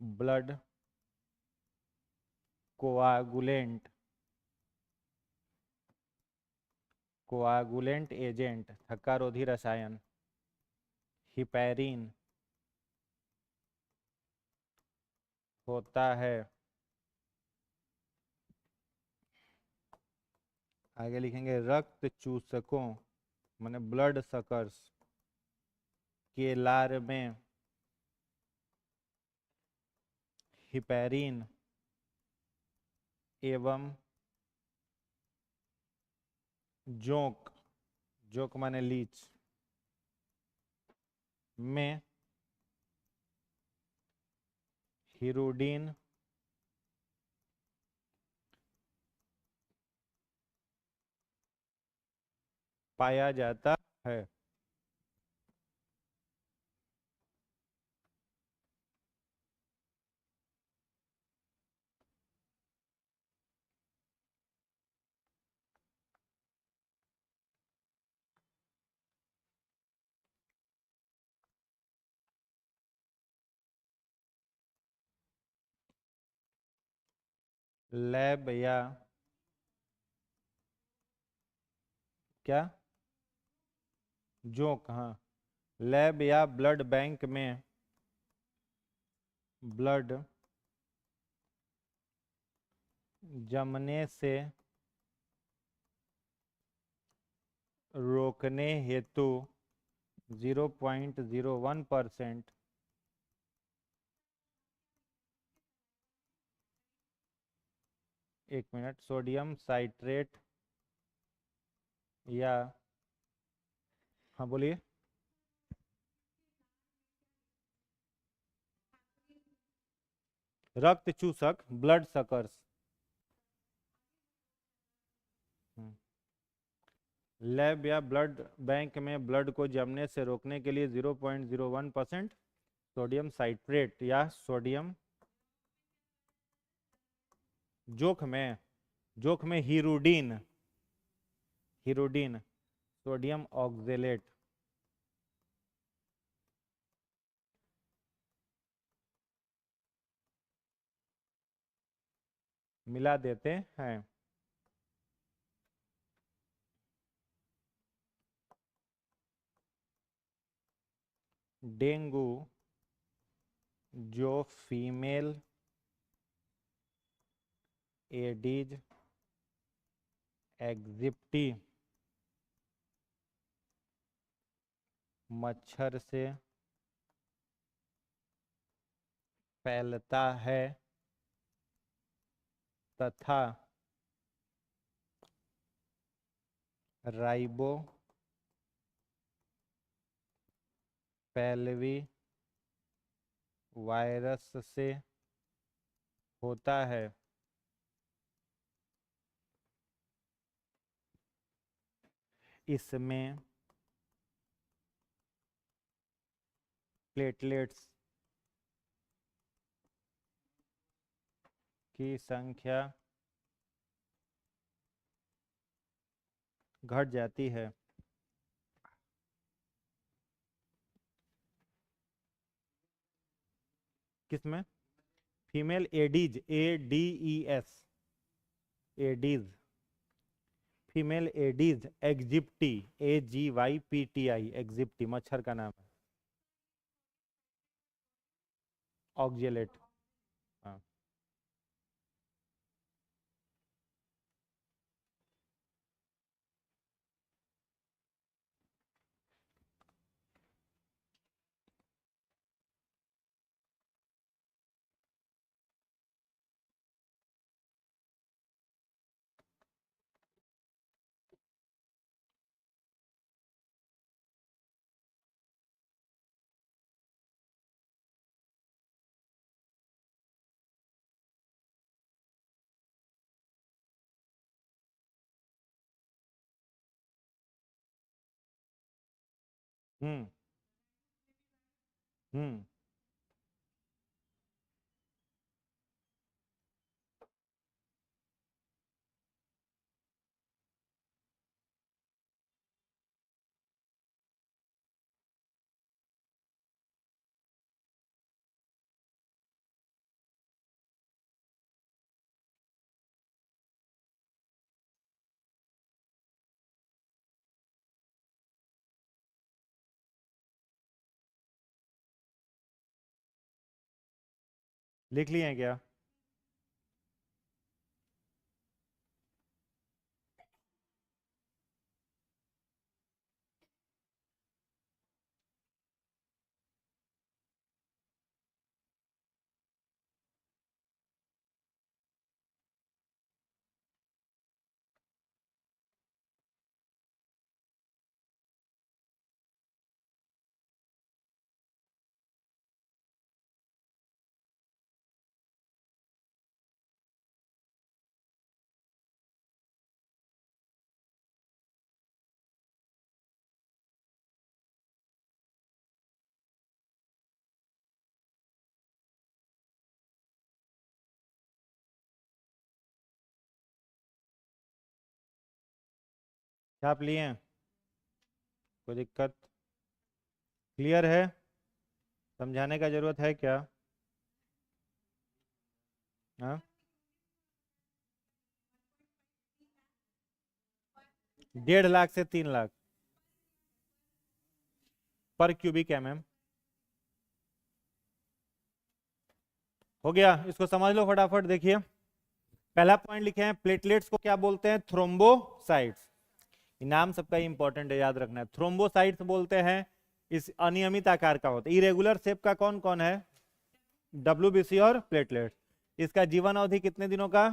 S1: blood coagulant, coagulant agent, थक्का रोधी रसायन हिपैरिन होता है। आगे लिखेंगे रक्त चूसकों माने ब्लड सकर्स के लार में हिपैरिन एवं जोंक, जोंक माने लीच, में हिरुडीन पाया जाता है। लैब या क्या जोंक, हाँ, लैब या ब्लड बैंक में ब्लड जमने से रोकने हेतु 0.01% एक मिनट सोडियम साइट्रेट या, हाँ बोलिए, रक्त चूसक ब्लड सकर्स, लैब या ब्लड बैंक में ब्लड को जमने से रोकने के लिए 0.01% सोडियम साइट्रेट या सोडियम, जोख में हीरोडीन, हीरोडीन सोडियम ऑक्जेलेट मिला देते हैं। डेंगू जो फीमेल एडीज एग्जिप्टी मच्छर से फैलता है तथा राइबो पैल्वी वायरस से होता है। इसमें प्लेटलेट्स की संख्या घट जाती है। किसमें? Female Aedes, ADES, Aedes, female Aedes aegypti, AGYPTI, aegypti मच्छर का नाम है, ऑक्जेलेट। हाँ। हम्म। हम्म। लिख लिए हैं क्या? छाप लिए हैं? कोई दिक्कत? क्लियर है? समझाने का जरूरत है क्या? हाँ, 1.5 लाख से 3 लाख पर क्यूबिक एमएम। हो गया, इसको समझ लो फटाफट। देखिए, पहला पॉइंट लिखे हैं, प्लेटलेट्स को क्या बोलते हैं? थ्रोम्बोसाइट्स। नाम सबका इंपॉर्टेंट है, याद रखना है। थ्रोम्बोसाइट्स बोलते हैं इस अनियमित आकार का होता है। इरेगुलर शेप का कौन कौन है? डब्ल्यूबीसी और प्लेटलेट्स। इसका जीवन अवधि कितने दिनों का?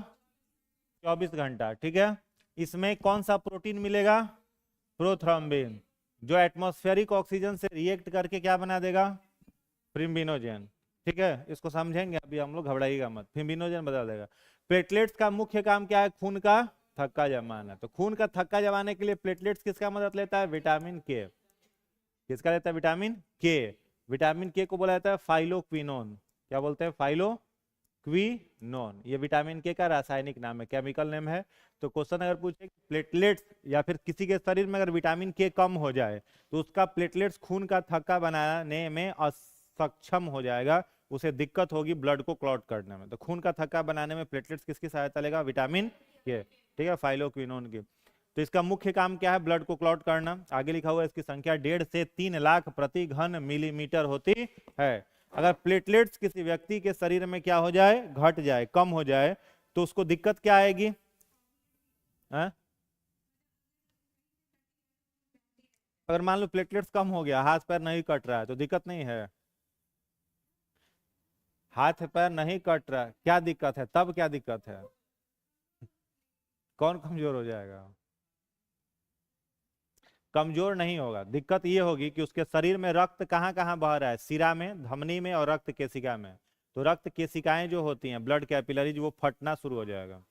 S1: 24 घंटा। ठीक है। इसमें कौन सा प्रोटीन मिलेगा? प्रोथ्रोम्बिन, जो एटमॉस्फेरिक ऑक्सीजन से रिएक्ट करके क्या बना देगा? फिब्रिनोजेन। ठीक है, इसको समझेंगे, अभी हम लोग घबराइएगा मत, फिब्रिनोजेन बदल देगा। प्लेटलेट्स का मुख्य काम क्या है? खून का थक्का जमाना। तो खून का थक्का जमाने के लिए प्लेटलेट्स किसका मदद लेता है? विटामिन के। किसका लेता है? विटामिन के। विटामिन के को बोला जाता है फाइलोक्विनोन। क्या बोलते हैं? फाइलोक्विनोन। ये विटामिन के का रासायनिक नाम है, केमिकल नेम है। तो क्वेश्चन अगर पूछे प्लेटलेट्स या फिर किसी के शरीर में अगर विटामिन के कम हो जाए तो उसका प्लेटलेट्स खून का थक्का बनाने में असक्षम हो जाएगा, उसे दिक्कत होगी ब्लड को क्लॉट करने में। तो खून का थक्का बनाने में प्लेटलेट्स किसकी सहायता लेगा? विटामिन के। ठीक है, फाइलोक्विनोन की। तो इसका मुख्य काम क्या है? ब्लड को क्लॉट करना। आगे लिखा हुआ है इसकी संख्या 1.5 से 3 लाख प्रति घन मिलीमीटर होती है। अगर प्लेटलेट्स किसी व्यक्ति के शरीर में क्या हो जाए? घट जाए, कम हो जाए, तो उसको दिक्कत क्या आएगी? है? अगर मान लो प्लेटलेट्स कम हो गया, हाथ पैर नहीं कट रहा है, तो दिक्कत नहीं है? हाथ पैर नहीं कट रहा है, क्या दिक्कत है? तब क्या दिक्कत है? कौन कमजोर हो जाएगा? कमजोर नहीं होगा। दिक्कत ये होगी कि उसके शरीर में रक्त कहाँ कहाँ बह रहा है? सिरा में, धमनी में और रक्त केशिका में। तो रक्त केशिकाएं जो होती हैं, ब्लड कैपिलरीज, वो फटना शुरू हो जाएगा।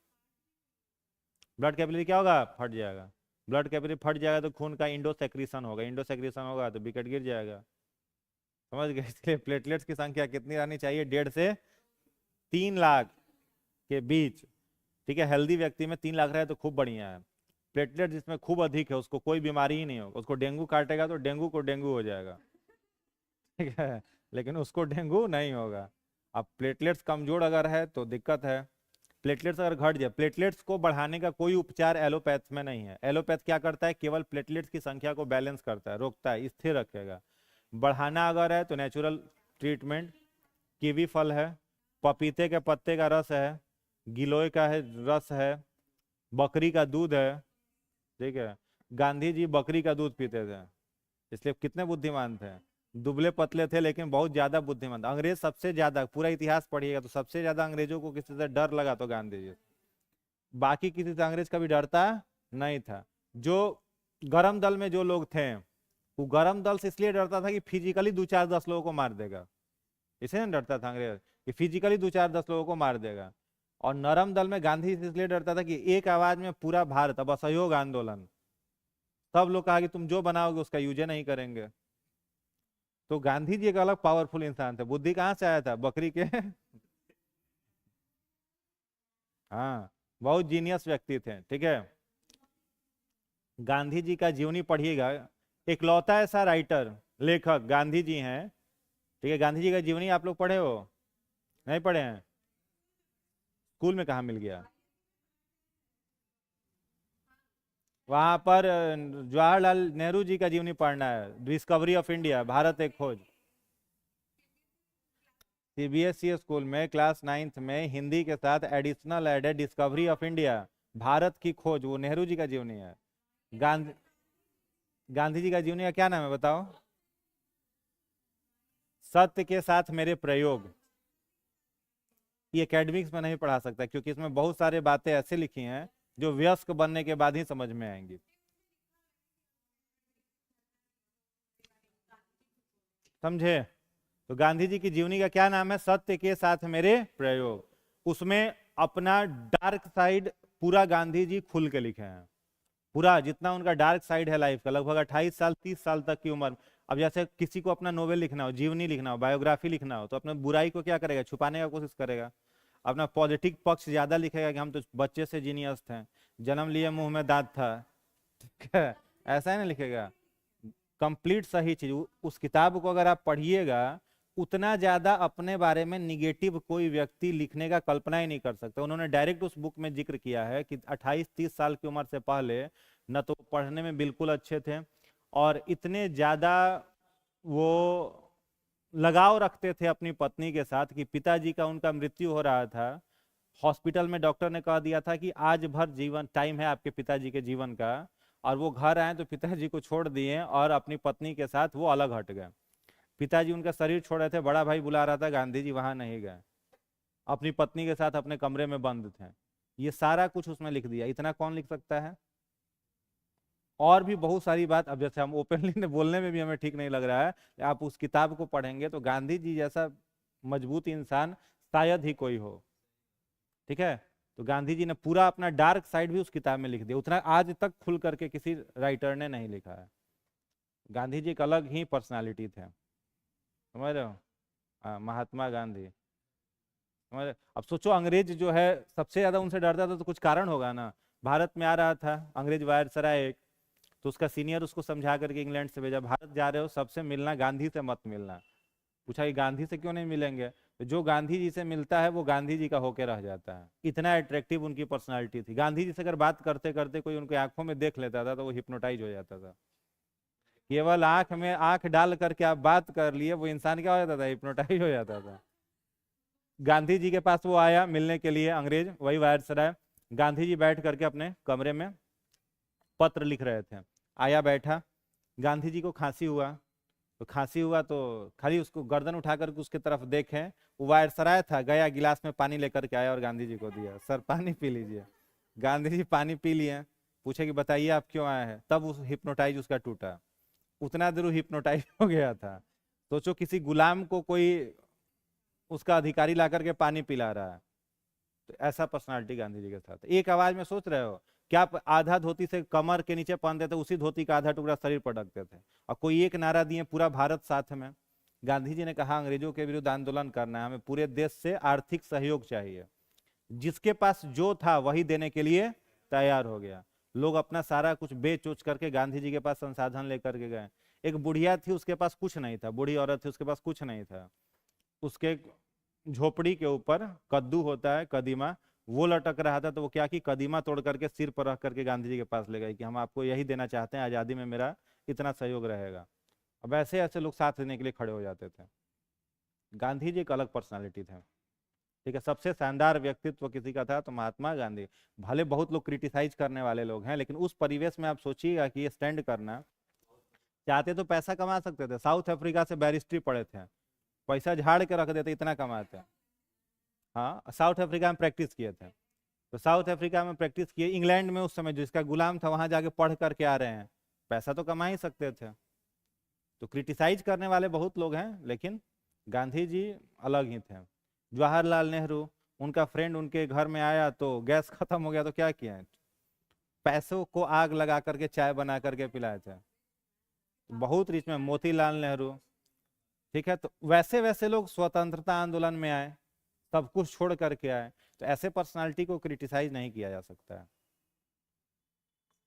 S1: ब्लड कैपिलरी क्या होगा? फट जाएगा। ब्लड कैपिलरी फट जाएगा तो खून का इंडोसेक्रीशन होगा, इंडोसेक्रीशन होगा तो विकेट गिर जाएगा। समझ गए? इसलिए प्लेटलेट्स की संख्या कितनी रहनी चाहिए? 1.5 से 3 लाख के बीच। ठीक है, हेल्दी व्यक्ति में 3 लाख रहे तो खूब बढ़िया है। प्लेटलेट जिसमें खूब अधिक है उसको कोई बीमारी ही नहीं होगा। उसको डेंगू काटेगा तो डेंगू को डेंगू हो जाएगा। ठीक है, लेकिन उसको डेंगू नहीं होगा। अब प्लेटलेट्स कमजोर अगर है तो दिक्कत है। प्लेटलेट्स अगर घट जाए, प्लेटलेट्स को बढ़ाने का कोई उपचार एलोपैथ में नहीं है। एलोपैथ क्या करता है? केवल प्लेटलेट्स की संख्या को बैलेंस करता है, रोकता है, स्थिर रखेगा। बढ़ाना अगर है तो नेचुरल ट्रीटमेंट, कीवी फल है, पपीते के पत्ते का रस है, गिलोय का है रस है, बकरी का दूध है। ठीक है, गांधी जी बकरी का दूध पीते थे, इसलिए कितने बुद्धिमान थे। दुबले पतले थे लेकिन बहुत ज्यादा बुद्धिमान। अंग्रेज सबसे ज्यादा, पूरा इतिहास पढ़िएगा तो सबसे ज्यादा अंग्रेजों को किसी से डर लगा तो गांधी जी। बाकी किसी से अंग्रेज कभी डरता नहीं था। जो गरम दल में जो लोग थे, वो गरम दल से इसलिए डरता था कि फिजिकली 2 4 10 लोगों को मार देगा। इसलिए नहीं डरता था अंग्रेज कि फिजिकली 2 4 10 लोगों को मार देगा। और नरम दल में गांधी से इसलिए डरता था कि एक आवाज में पूरा भारत, अब असहयोग आंदोलन, सब लोग कहा कि तुम जो बनाओगे उसका यूज नहीं करेंगे। तो गांधी जी एक अलग पावरफुल इंसान थे। बुद्धि कहाँ से आया था? बकरी के हाँ, बहुत जीनियस व्यक्ति थे। ठीक है, गांधी जी का जीवनी पढ़िएगा। इकलौता ऐसा राइटर, लेखक गांधी जी हैं। ठीक है, गांधी जी का जीवनी आप लोग पढ़े हो? नहीं पढ़े हैं? स्कूल में कहाँ मिल गया? वहां पर जवाहरलाल नेहरू जी का जीवनी पढ़ना है, डिस्कवरी ऑफ इंडिया, भारत एक खोज। सीबीएसई स्कूल में क्लास 9th में हिंदी के साथ एडिशनल ऐड है डिस्कवरी ऑफ इंडिया, भारत की खोज। वो नेहरू जी का जीवनी है। गांधी गांधी जी का जीवनी का क्या नाम है बताओ? सत्य के साथ मेरे प्रयोग। ये एकेडमिक्स में नहीं पढ़ा सकता क्योंकि इसमें बहुत सारे बातें ऐसे लिखी हैं जो वयस्क बनने के बाद ही समझ में आएंगी। समझे? तो गांधी जी की जीवनी का क्या नाम है? सत्य के साथ मेरे प्रयोग। उसमें अपना डार्क साइड पूरा गांधी जी खुल के लिखे हैं। पूरा जितना उनका डार्क साइड है लाइफ का, लगभग 28 साल 30 साल तक की उम्र। अब जैसे किसी को अपना नोवेल लिखना हो, जीवनी लिखना हो, बायोग्राफी लिखना हो, तो अपने बुराई को क्या करेगा? छुपाने का कोशिश करेगा। अपना पॉजिटिव पक्ष ज्यादा लिखेगा कि हम तो बच्चे से जीनियस थे, जन्म लिए मुंह में दांत था, ठीक है, ऐसा ही ना लिखेगा। कंप्लीट सही चीज। उस किताब को अगर आप पढ़िएगा, उतना ज्यादा अपने बारे में निगेटिव कोई व्यक्ति लिखने का कल्पना ही नहीं कर सकता। उन्होंने डायरेक्ट उस बुक में जिक्र किया है कि 28-30 साल की उम्र से पहले न तो पढ़ने में बिल्कुल अच्छे थे, और इतने ज्यादा वो लगाव रखते थे अपनी पत्नी के साथ कि पिताजी का उनका मृत्यु हो रहा था। हॉस्पिटल में डॉक्टर ने कह दिया था कि आज भर जीवन टाइम है आपके पिताजी के जीवन का, और वो घर आए तो पिताजी को छोड़ दिए और अपनी पत्नी के साथ वो अलग हट गए। पिताजी उनका शरीर छोड़ रहे थे, बड़ा भाई बुला रहा था, गांधी जी वहां नहीं गए, अपनी पत्नी के साथ अपने कमरे में बंद थे। ये सारा कुछ उसमें लिख दिया। इतना कौन लिख सकता है? और भी बहुत सारी बात, अब जैसे हम ओपनली बोलने में भी हमें ठीक नहीं लग रहा है, आप उस किताब को पढ़ेंगे तो गांधी जी जैसा मजबूत इंसान शायद ही कोई हो। ठीक है, तो गांधी जी ने पूरा अपना डार्क साइड भी उस किताब में लिख दिया। उतना आज तक खुल करके किसी राइटर ने नहीं लिखा है। गांधी जी एक अलग ही पर्सनालिटी थे, समझ रहे हो? महात्मा गांधी, समझ रहे? अब सोचो, अंग्रेज जो है सबसे ज्यादा उनसे डरता था, तो कुछ कारण होगा ना। भारत में आ रहा था अंग्रेज वायसराय एक, तो उसका सीनियर उसको समझा करके इंग्लैंड से भेजा, भारत जा रहे हो सबसे मिलना, गांधी से मत मिलना। पूछा कि गांधी से क्यों नहीं मिलेंगे? तो जो गांधी जी से मिलता है वो गांधी जी का होके रह जाता है। इतना अट्रैक्टिव उनकी पर्सनालिटी थी। गांधी जी से अगर बात करते करते कोई उनकी आंखों में देख लेता था तो वो हिप्नोटाइज हो जाता था। केवल आंख में आंख डाल करके आप बात कर लिए, वो इंसान क्या हो जाता था? हिप्नोटाइज हो जाता था। गांधी जी के पास वो आया मिलने के लिए, अंग्रेज, वही वायसराय। गांधी जी बैठ करके अपने कमरे में पत्र लिख रहे थे। आया बैठा, गांधी जी को खांसी हुआ, तो खांसी हुआ तो खाली उसको गर्दन उठा करके उसके तरफ देखे, वो वायसराय था, गया गिलास में पानी लेकर के आया और गांधी जी को दिया, सर पानी पी लीजिए। गांधी जी पानी पी लिए। पूछे कि बताइए आप क्यों आए हैं? तब उस हिप्नोटाइज उसका टूटा। उतना देर हिप्नोटाइज हो गया था। सोचो, किसी गुलाम को कोई उसका अधिकारी ला करके पानी पिला रहा है। तो ऐसा पर्सनालिटी गांधी जी के साथ। एक आवाज में सोच रहे हो क्या? आधा धोती से कमर के नीचे पहनते थे, उसी धोती का आधा टुकड़ा शरीर पर ढकते थे, और कोई एक नारा दिए पूरा भारत साथ में। गांधी जी ने कहा अंग्रेजों के विरुद्ध आंदोलन करना है, हमें पूरे देश से आर्थिक सहयोग चाहिए। जिसके पास जो था वही देने के लिए तैयार हो गया। लोग अपना सारा कुछ बेच उच करके गांधी जी के पास संसाधन लेकर के गए। एक बुढ़िया थी, उसके पास कुछ नहीं था, बूढ़ी औरत थी, उसके पास कुछ नहीं था। उसके झोपड़ी के ऊपर कद्दू होता है, कदीमा, वो लटक रहा था। तो वो क्या कि कदीमा तोड़ करके सिर पर रख करके गांधी जी के पास ले गए कि हम आपको यही देना चाहते हैं, आजादी में मेरा इतना सहयोग रहेगा। अब ऐसे ऐसे लोग साथ देने के लिए खड़े हो जाते थे। गांधी जी एक अलग पर्सनालिटी थे। ठीक है, सबसे शानदार व्यक्तित्व किसी का था तो महात्मा गांधी। भले बहुत लोग क्रिटिसाइज करने वाले लोग हैं, लेकिन उस परिवेश में आप सोचिएगा कि ये स्टैंड करना चाहते तो पैसा कमा सकते थे। साउथ अफ्रीका से बैरिस्ट्री पढ़े थे, पैसा झाड़ के रख देते, इतना कमाते हैं। हाँ, साउथ अफ्रीका में प्रैक्टिस किए थे। तो साउथ अफ्रीका में प्रैक्टिस किए, इंग्लैंड में उस समय जिसका गुलाम था वहां जाके पढ़ करके आ रहे हैं, पैसा तो कमा ही सकते थे। तो क्रिटिसाइज करने वाले बहुत लोग हैं, लेकिन गांधी जी अलग ही थे। जवाहरलाल नेहरू, उनका फ्रेंड उनके घर में आया तो गैस खत्म हो गया, तो क्या किया? पैसों को आग लगा करके चाय बना करके पिलाए थे। बहुत रिच में मोतीलाल नेहरू। ठीक है, तो वैसे वैसे लोग स्वतंत्रता आंदोलन में आए, सब कुछ छोड़ करके आए। तो ऐसे पर्सनालिटी को क्रिटिसाइज नहीं किया जा सकता है।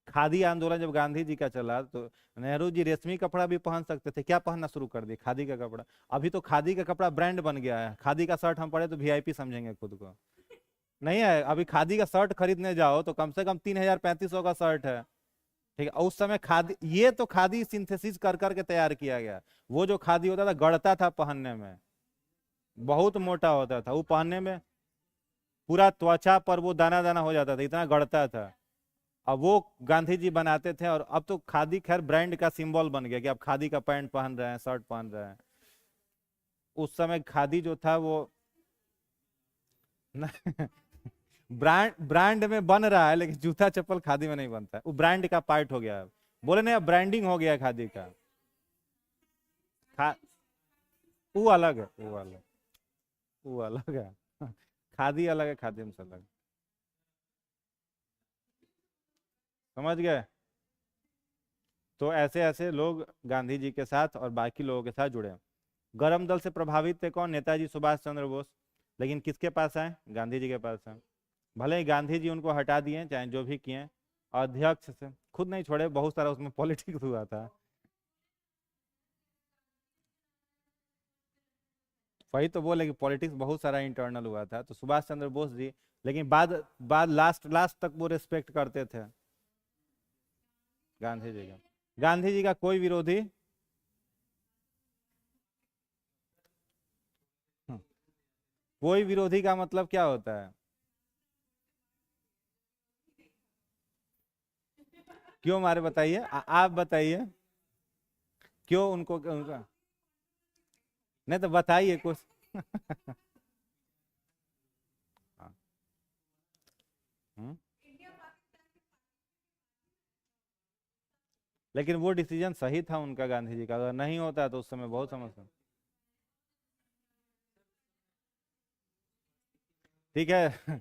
S1: खादी आंदोलन जब गांधी जी का चला तो नेहरू जी रेशमी कपड़ा भी पहन सकते थे, क्या पहनना शुरू कर दिए? खादी का कपड़ा। अभी तो खादी का कपड़ा ब्रांड बन गया है। खादी का शर्ट हम पड़े तो वीआईपी समझेंगे खुद को, नहीं है? अभी खादी का शर्ट खरीदने जाओ तो कम से कम 3000-3500 का शर्ट है। ठीक है, उस समय खादी, ये तो खादी सिंथेसिस कर करके तैयार किया गया। वो जो खादी होता था गढ़ता था पहनने में। बहुत मोटा होता था, वो पहनने में पूरा त्वचा पर वो दाना दाना हो जाता था, इतना गड़ता था। अब वो गांधी जी बनाते थे, और अब तो खादी खैर ब्रांड का सिंबल बन गया कि आप खादी का पैंट पहन रहे हैं, शर्ट पहन रहे हैं। उस समय खादी जो था वो ब्रांड ब्रांड में बन रहा है, लेकिन जूता चप्पल खादी में नहीं बनता है, वो ब्रांड का पार्ट हो गया अब। बोले ना, ब्रांडिंग हो गया खादी का। खा वो अलग है, वो अलग, वो अलग है। खादी अलग है, खादी में से अलग। समझ गए? तो ऐसे ऐसे लोग गांधी जी के साथ और बाकी लोगों के साथ जुड़े हैं। गरम दल से प्रभावित थे कौन? नेताजी सुभाष चंद्र बोस। लेकिन किसके पास आए? गांधी जी के पास आए। भले ही गांधी जी उनको हटा दिए, चाहे जो भी किए, अध्यक्ष से खुद नहीं छोड़े, बहुत सारा उसमें पॉलिटिक्स हुआ था। वही तो बोले कि पॉलिटिक्स बहुत सारा इंटरनल हुआ था, तो सुभाष चंद्र बोस जी, लेकिन बाद बाद लास्ट लास्ट तक वो रिस्पेक्ट करते थे गांधी जी का। गांधी जी का कोई विरोधी, हम्म, कोई विरोधी का मतलब क्या होता है? क्यों मारे, बताइए, आप बताइए, क्यों उनको उनका, नहीं तो बताइए कुछ। हाँ, हम्म। लेकिन वो डिसीजन सही था उनका, गांधी जी का, अगर नहीं होता तो उस समय बहुत समस्या। ठीक है।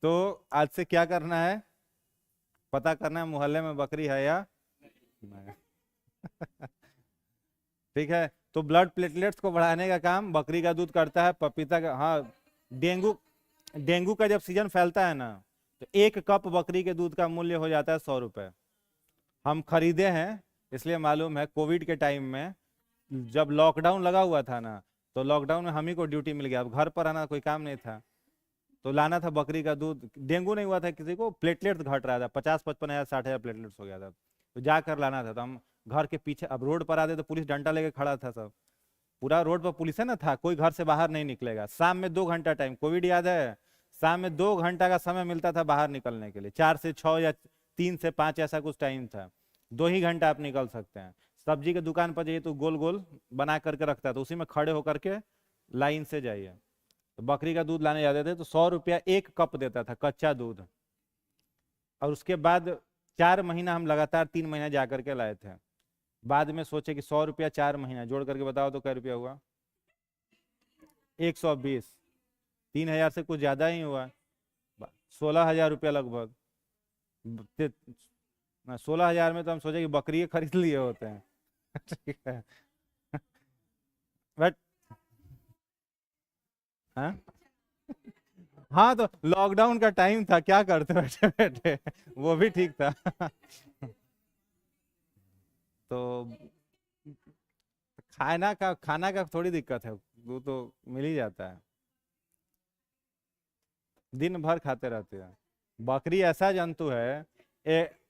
S1: तो आज से क्या करना है? पता करना है मोहल्ले में बकरी है या नहीं। ठीक है। तो ब्लड प्लेटलेट्स को बढ़ाने का काम बकरी का दूध करता है, पपीता का, हाँ। डेंगू, डेंगू का जब सीजन फैलता है ना, तो 1 कप बकरी के दूध का मूल्य हो जाता है 100 रुपए। हम खरीदे हैं, इसलिए मालूम है। कोविड के टाइम में जब लॉकडाउन लगा हुआ था ना, तो लॉकडाउन में हम ही को ड्यूटी मिल गया, अब घर पर आना कोई काम नहीं था, तो लाना था बकरी का दूध। डेंगू नहीं हुआ था किसी को, प्लेटलेट्स घट रहा था, 50-55 हजार 60 हजार प्लेटलेट्स हो गया था, तो जाकर लाना था। तो हम घर के पीछे, अब रोड पर आते तो पुलिस डंडा लेके खड़ा था सब, पूरा रोड पर पुलिस है ना था, कोई घर से बाहर नहीं निकलेगा। शाम में 2 घंटा टाइम, कोविड याद है, शाम में 2 घंटा का समय मिलता था बाहर निकलने के लिए, 4 से 6 या 3 से 5 ऐसा कुछ टाइम था, 2 ही घंटा आप निकल सकते हैं। सब्जी की दुकान पर जाइए तो गोल गोल बना करके रखता है, तो उसी में खड़े होकर के लाइन से जाइए। तो बकरी का दूध लाने जाते थे, तो 100 रुपया 1 कप देता था कच्चा दूध। और उसके बाद 4 महीना हम लगातार 3 महीना जा करके लाए थे। बाद में सोचे कि 100 रुपया 4 महीना जोड़ करके बताओ तो क्या रुपया हुआ? 120। 3 हजार से कुछ ज्यादा ही हुआ, 16 हजार रुपया लगभग। 16 हजार में तो हम सोचे कि बकरी खरीद लिए होते हैं। ठीक है। बट हाँ, हाँ, तो लॉकडाउन का टाइम था, क्या करते बैठे बैठे। वो भी ठीक था। तो खाना का थोड़ी दिक्कत है, वो तो मिल ही जाता है, दिन भर खाते रहते हैं। बकरी ऐसा जंतु है।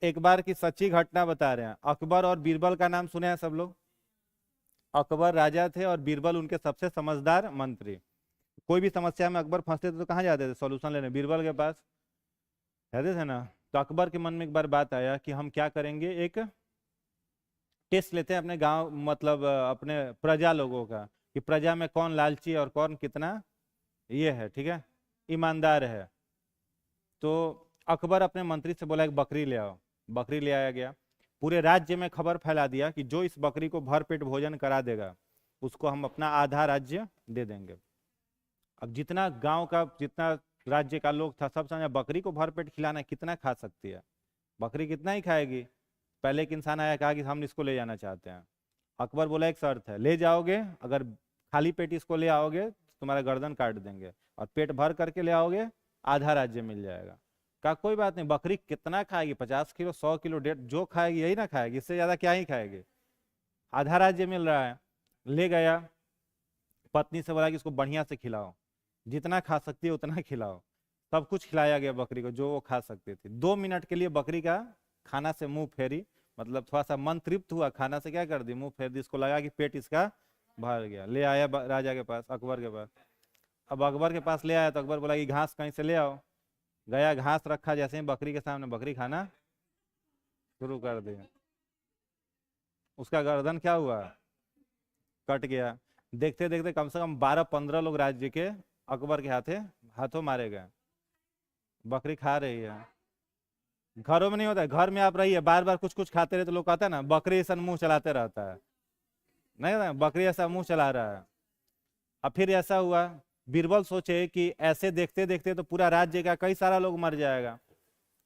S1: एक बार की सच्ची घटना बता रहे हैं, अकबर और बीरबल का नाम सुने हैं सब लोग? अकबर राजा थे और बीरबल उनके सबसे समझदार मंत्री। कोई भी समस्या में अकबर फंसते थे तो कहाँ जाते थे सॉल्यूशन लेने? बीरबल के पास जाते थे ना। तो अकबर के मन में एक बार बात आया कि हम क्या करेंगे, एक टेस्ट लेते हैं अपने गांव, मतलब अपने प्रजा लोगों का, कि प्रजा में कौन लालची और कौन कितना ये है, ठीक है, ईमानदार है। तो अकबर अपने मंत्री से बोला एक बकरी ले आओ। बकरी ले आया गया। पूरे राज्य में खबर फैला दिया कि जो इस बकरी को भरपेट भोजन करा देगा, उसको हम अपना आधा राज्य दे देंगे। अब जितना गांव का, जितना राज्य का लोग था, सब समझा बकरी को भरपेट खिलाना कितना खा सकती है, बकरी कितना ही खाएगी। पहले एक इंसान आया, कहा कि हम इसको ले जाना चाहते हैं। अकबर बोला एक शर्त है, ले जाओगे, अगर खाली पेट इसको ले आओगे तो तुम्हारा गर्दन काट देंगे, और पेट भर करके ले आओगे आधा राज्य मिल जाएगा। कहा कोई बात नहीं, बकरी कितना खाएगी, 50 किलो 100 किलो, डेढ़ जो खाएगी यही ना खाएगी, इससे ज्यादा क्या ही खाएगी, आधा राज्य मिल रहा है। ले गया, पत्नी से बोला कि इसको बढ़िया से खिलाओ, जितना खा सकती है उतना खिलाओ। सब कुछ खिलाया गया बकरी को जो वो खा सकती थी। 2 मिनट के लिए बकरी का खाना से मुंह फेरी, मतलब थोड़ा सा मन तृप्त हुआ, खाना से क्या कर दी, मुंह फेर दी, इसको लगा कि पेट इसका भर गया। ले आया राजा के पास, अकबर के पास। अब अकबर के पास ले आया तो अकबर बोला कि घास कहीं से ले आओ। गया, घास रखा, जैसे ही बकरी के सामने, बकरी खाना शुरू कर दिया। उसका गर्दन क्या हुआ, कट गया। देखते देखते कम से कम 12-15 लोग राज्य के अकबर के हाथों मारे गए। बकरी खा रही है। घरों में नहीं होता है, घर में आप रहिए, बार बार कुछ कुछ खाते रहे तो लोग कहते हैं ना बकरी ऐसा मुंह चलाते रहता है, नहीं होता है, बकरी ऐसा मुंह चला रहा है। अब फिर ऐसा हुआ, बीरबल सोचे कि ऐसे देखते देखते तो पूरा राज्य का कई सारा लोग मर जाएगा।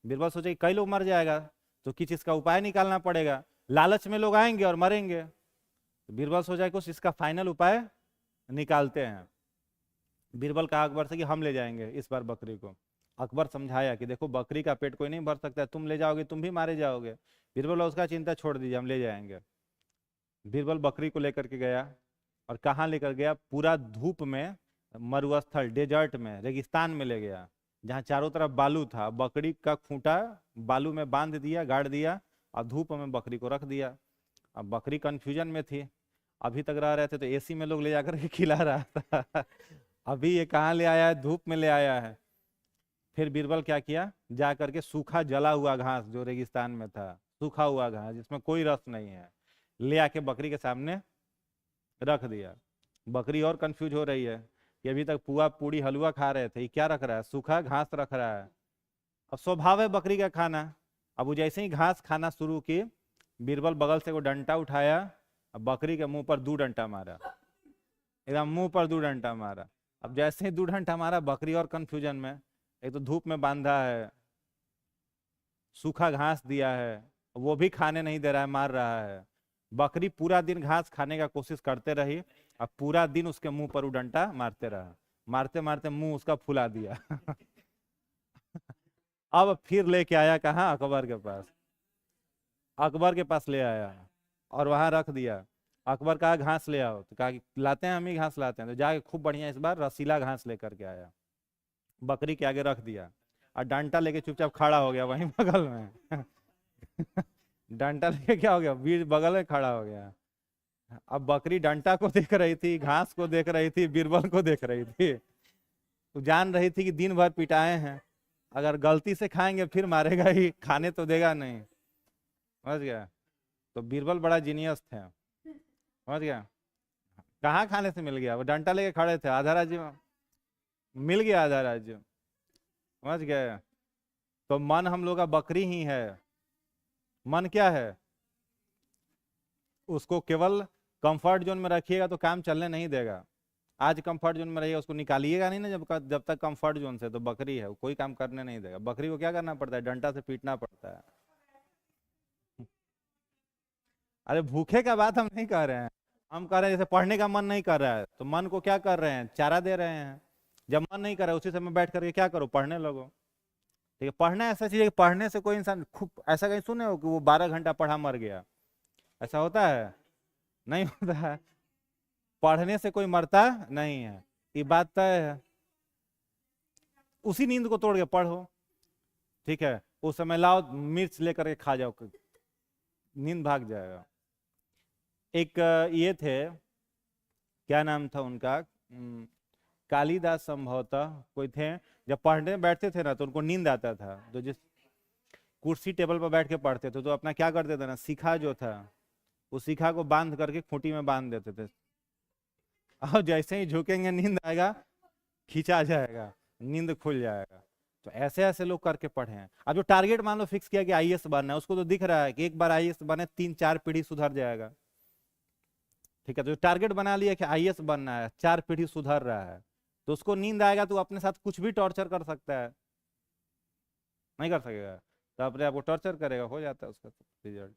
S1: बीरबल सोचे कि कई लोग मर जाएगा तो किस इसका उपाय निकालना पड़ेगा, लालच में लोग आएंगे और मरेंगे। तो बीरबल सोचा कुछ इसका फाइनल उपाय निकालते हैं। बीरबल कहा अकबर से कि हम ले जाएंगे इस बार बकरी को। अकबर समझाया कि देखो बकरी का पेट कोई नहीं भर सकता, तुम ले जाओगे तुम भी मारे जाओगे। बीरबल उसका चिंता छोड़ दीजिए, हम ले जाएंगे। बीरबल बकरी को लेकर के गया, और कहाँ लेकर गया, पूरा धूप में, मरुस्थल, डेजर्ट में, रेगिस्तान में ले गया, जहाँ चारों तरफ बालू था। बकरी का खूंटा बालू में बांध दिया, गाड़ दिया, और धूप में बकरी को रख दिया। अब बकरी कंफ्यूजन में थी, अभी तक रह रहे थे तो एसी में लोग ले जाकर के खिला रहा था अभी ये कहाँ ले आया है, धूप में ले आया है। फिर बीरबल क्या किया, जा करके सूखा जला हुआ घास जो रेगिस्तान में था, सूखा हुआ घास जिसमें कोई रस नहीं है, ले आके बकरी के सामने रख दिया। बकरी और कंफ्यूज हो रही है कि अभी तक पुआ पूड़ी हलवा खा रहे थे, ये क्या रख रहा है, सूखा घास रख रहा है। अब स्वभाव है बकरी का खाना। अब वो जैसे ही घास खाना शुरू की, बीरबल बगल से वो डंडा उठाया, अब बकरी के मुंह पर 2 डंडा मारा, एकदम मुंह पर 2 डंडा मारा। अब जैसे ही 2 डंडा मारा, बकरी और कंफ्यूजन में, एक तो धूप में बांधा है, सूखा घास दिया है, वो भी खाने नहीं दे रहा है, मार रहा है। बकरी पूरा दिन घास खाने का कोशिश करते रही, अब पूरा दिन उसके मुंह पर वो डंडा मारते रहा, मारते मारते मुंह उसका फुला दिया अब फिर लेके आया कहाँ, अकबर के पास। अकबर के पास ले आया और वहां रख दिया। अकबर कहा घास ले आओ, तो कहा कि लाते हैं, हम ही घास लाते हैं। तो जाके खूब बढ़िया इस बार रसीला घास लेकर के आया, बकरी के आगे रख दिया, और डंडा लेके चुपचाप खड़ा हो गया वहीं बगल में डंडा लेके क्या हो गया, बीच बगल में खड़ा हो गया। अब बकरी डंडा को देख रही थी, घास को देख रही थी, बीरबल को देख रही थी। तो जान रही थी कि दिन भर पिटाए हैं, अगर गलती से खाएंगे फिर मारेगा ही, खाने तो देगा नहीं। समझ गया। तो बीरबल बड़ा जीनियस थे, समझ गया। कहाँ खाने से मिल गया, वो डंडा लेके खड़े थे, आधा राज्य मिल गया, आधा राज्य। समझ गए। तो मन हम लोग का बकरी ही है। मन क्या है, उसको केवल कंफर्ट जोन में रखिएगा तो काम चलने नहीं देगा। आज कंफर्ट जोन में रहिएगा, उसको निकालिएगा नहीं ना जब तक कंफर्ट जोन से, तो बकरी है, वो कोई काम करने नहीं देगा। बकरी को क्या करना पड़ता है, डंडा से पीटना पड़ता है। अरे भूखे का बात हम नहीं कह रहे हैं, हम कह रहे हैं जैसे पढ़ने का मन नहीं कर रहा है तो मन को क्या कर रहे हैं, चारा दे रहे हैं। जब मन नहीं कर रहा है उसी समय बैठ करके क्या करो, पढ़ने लगो। ठीक है, पढ़ना ऐसा चीज है कि पढ़ने से कोई इंसान खूब, ऐसा कहीं सुने हो कि वो 12 घंटा पढ़ा मर गया, ऐसा होता है? नहीं होता है। पढ़ने से कोई मरता नहीं है, ये बात तय है। उसी नींद को तोड़ के पढ़ो, ठीक है, उस समय लाओ मिर्च लेकर के खा जाओ, नींद भाग जाएगा। एक ये थे, क्या नाम था उनका, कालिदास संभवतः कोई थे, जब पढ़ने बैठते थे ना तो उनको नींद आता था। तो जिस कुर्सी टेबल पर बैठ के पढ़ते थे तो अपना क्या करते थे ना, शिखा जो था उस शिखा को बांध करके खूंटी में बांध देते थे, और जैसे ही झुकेंगे नींद आएगा, खींचा जाएगा, नींद खुल जाएगा। तो ऐसे ऐसे लोग करके पढ़े हैं। अब जो टारगेट मान लो फिक्स किया कि आईएएस बनना है, उसको तो दिख रहा है कि एक बार आईएएस बने 3-4 पीढ़ी सुधर जाएगा। ठीक है, तो टारगेट बना लिया कि आईएएस बनना है, 4 पीढ़ी सुधर रहा है, तो उसको नींद आएगा तो अपने साथ कुछ भी टॉर्चर कर सकता है, नहीं कर सकेगा, तो अपने आप को टॉर्चर करेगा, हो जाता है उसका रिजल्ट।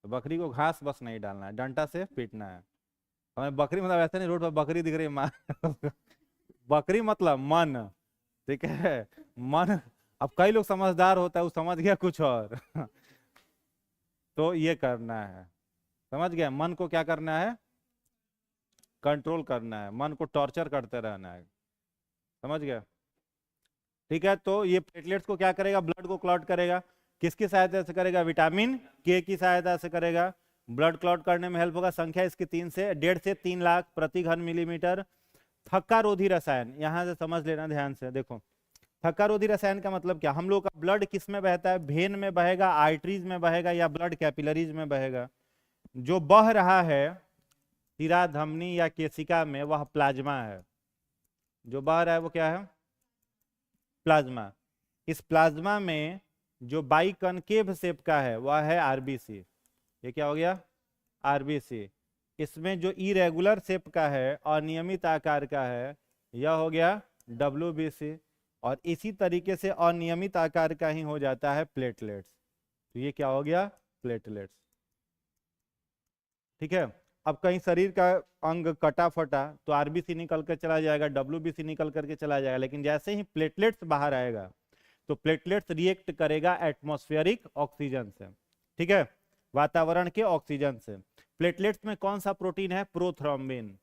S1: तो बकरी को घास बस नहीं डालना है, डंडा से पीटना है। हमें बकरी मतलब ऐसा नहीं रोड पर बकरी दिख रही है मार बकरी मतलब मन, ठीक है, मन। अब कई लोग समझदार होता है, वो समझ गया कुछ और तो ये करना है, समझ गया। मन को क्या करना है, कंट्रोल करना है, मन को टॉर्चर करते रहना है, समझ गया। ठीक है, तो ये प्लेटलेट्स को क्या करेगा, ब्लड को क्लॉट करेगा। किसकी सहायता से करेगा, विटामिन के की सहायता से करेगा। ब्लड क्लॉट करने में हेल्प होगा। संख्या इसकी 1.5 से 3 लाख प्रति घन मिलीमीटर। थक्कारोधी रसायन, यहां से समझ लेना ध्यान से। देखो थक्कारोधी रसायन का मतलब क्या, हम लोग का ब्लड किस में बहता है, वेन में बहेगा, आर्टरीज में बहेगा, या ब्लड कैपिलरीज में बहेगा। जो बह रहा है शिरा, धमनी या केशिका में, वह प्लाज्मा है। जो बह रहा है वो क्या है, प्लाज्मा। इस प्लाज्मा में जो बाई कनकेव शेप का है वह है आरबीसी। ये क्या हो गया, आरबीसी। इसमें जो इरेगुलर शेप का है, अनियमित आकार का है, यह हो गया डब्ल्यूबीसी। और इसी तरीके से अनियमित आकार का ही हो जाता है प्लेटलेट्स। तो ये क्या हो गया, प्लेटलेट्स। ठीक है। अब कहीं शरीर का अंग कटा फटा तो आरबीसी निकल कर चला जाएगा, डब्ल्यूबीसी निकल करके चला जाएगा, लेकिन जैसे ही प्लेटलेट्स बाहर आएगा तो प्लेटलेट्स रिएक्ट करेगा एटमॉस्फेरिक ऑक्सीजन से। ठीक है, वातावरण के ऑक्सीजन से। प्लेटलेट्स में कौन सा प्रोटीन है, प्रोथ्रोम्बिन।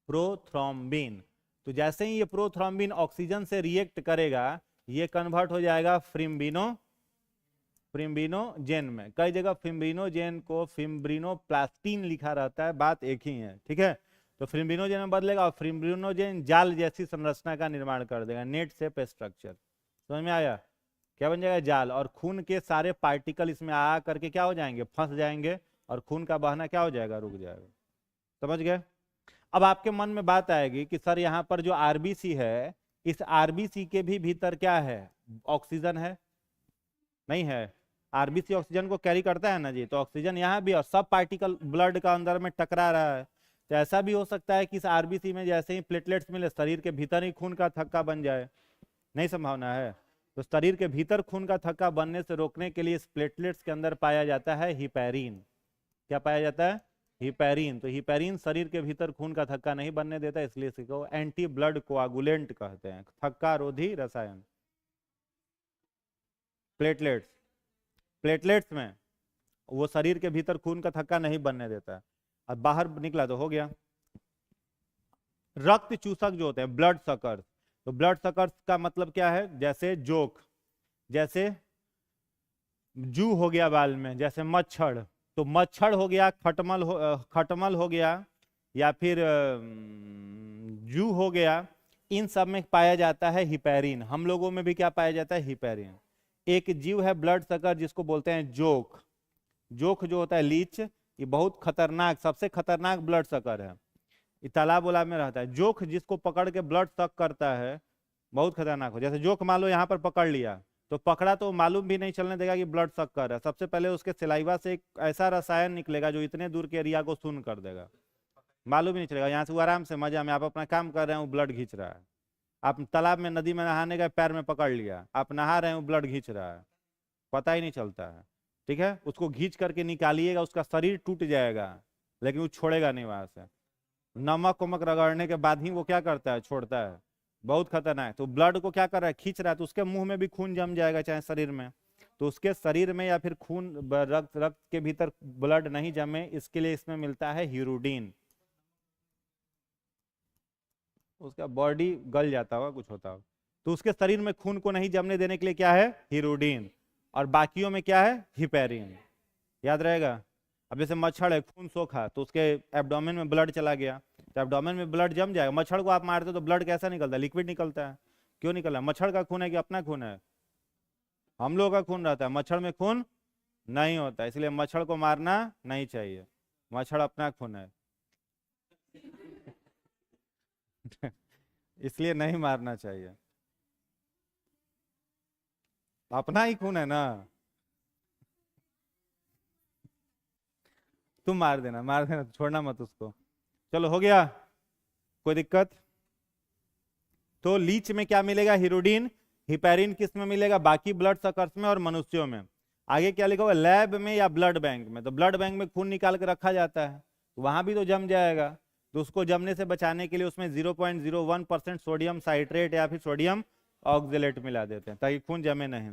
S1: प्रोथ्रोम्बिन। तो जैसे ही ये प्रोथ्रोम्बिन ऑक्सीजन से रिएक्ट करेगा, ये कन्वर्ट हो जाएगा फिब्रिनोजेन में। कई जगह फिब्रिनोजेन को फिब्रिनोप्लास्टिन लिखा रहता है, बात एक ही है। ठीक है, तो फिब्रिनोजेन में बदलेगा और फिब्रिनोजेन जाल जैसी संरचना का निर्माण कर देगा, नेट शेप स्ट्रक्चर। समझ में आया, क्या बन जाएगा, जाल। और खून के सारे पार्टिकल इसमें आ करके क्या हो जाएंगे, फंस जाएंगे, और खून का बहना क्या हो जाएगा, रुक जाएगा। समझ गए। अब आपके मन में बात आएगी कि सर यहाँ पर जो आरबीसी है, इस आरबीसी के भी भीतर क्या है, ऑक्सीजन है, नहीं है। आरबीसी ऑक्सीजन को कैरी करता है ना जी, तो ऑक्सीजन यहाँ भी, और सब पार्टिकल ब्लड का अंदर में टकरा रहा है। तो ऐसा भी हो सकता है कि इस आरबीसी में जैसे ही प्लेटलेट्स मिले, शरीर के भीतर ही खून का थक्का बन जाए, नहीं संभावना है। तो शरीर के भीतर खून का थक्का बनने से रोकने के लिए इस प्लेटलेट्स के अंदर पाया जाता है हिपैरिन। क्या पाया जाता है, हिपैरिन। तो हिपैरिन शरीर के भीतर खून का थक्का नहीं बनने देता, इसलिए इसको एंटी ब्लड कोआगुलेंट कहते हैं, थक्का रोधी रसायन। प्लेटलेट्स, प्लेटलेट्स में वो शरीर के भीतर खून का थक्का नहीं बनने देता है। अब बाहर निकला तो हो गया। रक्त चूसक जो होते हैं, ब्लड सकर्स। तो ब्लड सकर्स का मतलब क्या है, जैसे जोक, जैसे जू हो गया बाल में, जैसे मच्छर, तो मच्छर हो गया, खटमल हो गया, या फिर जू हो गया। इन सब में पाया जाता है हिपैरिन। हम लोगों में भी क्या पाया जाता है, हिपैरिन। एक जीव है ब्लड सकर जिसको बोलते हैं जोक। जोक जो होता है लीच, ये बहुत खतरनाक, सबसे खतरनाक ब्लड सकर है। ये तालाब वाला में रहता है। जोक जिसको पकड़ के ब्लड सक करता है, बहुत खतरनाक हो। जैसे जोक मान लो यहाँ पर पकड़ लिया, तो पकड़ा तो मालूम भी नहीं चलने देगा कि ब्लड सक कर रहा है। सबसे पहले उसके सलाइवा से एक ऐसा रसायन निकलेगा जो इतने दूर के एरिया को शून्य कर देगा, मालूम ही नहीं चलेगा। यहाँ से वो आराम से मजा में आप अपना काम कर रहे हैं, वो ब्लड खींच रहा है। आप तालाब में, नदी में नहाने गए, पैर में पकड़ लिया, आप नहा रहे हैं, वो ब्लड खींच रहा है, पता ही नहीं चलता है। ठीक है, उसको खींच करके निकालिएगा, उसका शरीर टूट जाएगा, लेकिन वो छोड़ेगा नहीं वहां से। नमक वमक रगड़ने के बाद ही वो क्या करता है, छोड़ता है। बहुत खतरनाक। तो ब्लड को क्या कर रहा है, खींच रहा है, तो उसके मुंह में भी खून जम जाएगा, चाहे शरीर में। तो उसके शरीर में या फिर खून, रक्त के भीतर ब्लड नहीं जमे, इसके लिए इसमें मिलता है हीरोडीन। उसका बॉडी गल जाता होगा, कुछ होता होगा। तो उसके शरीर में खून को नहीं जमने देने के लिए क्या है, हीरोडीन। और बाकियों में क्या है, हिपैरिन। याद रहेगा। अब जैसे मच्छर है, खून सोखा, तो उसके एब्डोमेन में ब्लड चला गया, तो एब्डोमेन में ब्लड जम जाएगा। मच्छर को आप मारते तो ब्लड कैसा निकलता है, लिक्विड निकलता है। क्यों निकल रहा है, मच्छर का खून है कि अपना खून है, हम लोगों का खून रहता है, मच्छर में खून नहीं होता, इसलिए मच्छर को मारना नहीं चाहिए, मच्छर अपना खून है। इसलिए नहीं मारना चाहिए, अपना ही खून है ना। तुम मार देना, मार देना, छोड़ना मत उसको। चलो हो गया, कोई दिक्कत। तो लीच में क्या मिलेगा, हीरोडीन। हिपैरिन किस में मिलेगा, बाकी ब्लड सकर्स में और मनुष्यों में। आगे क्या लिखा हुआ, लैब में या ब्लड बैंक में। तो ब्लड बैंक में खून निकाल के रखा जाता है, तो वहां भी तो जम जाएगा। तो उसको जमने से बचाने के लिए उसमें 0.01% सोडियम साइट्रेट या फिर सोडियम ऑक्जेलेट मिला देते हैं, ताकि खून जमे नहीं।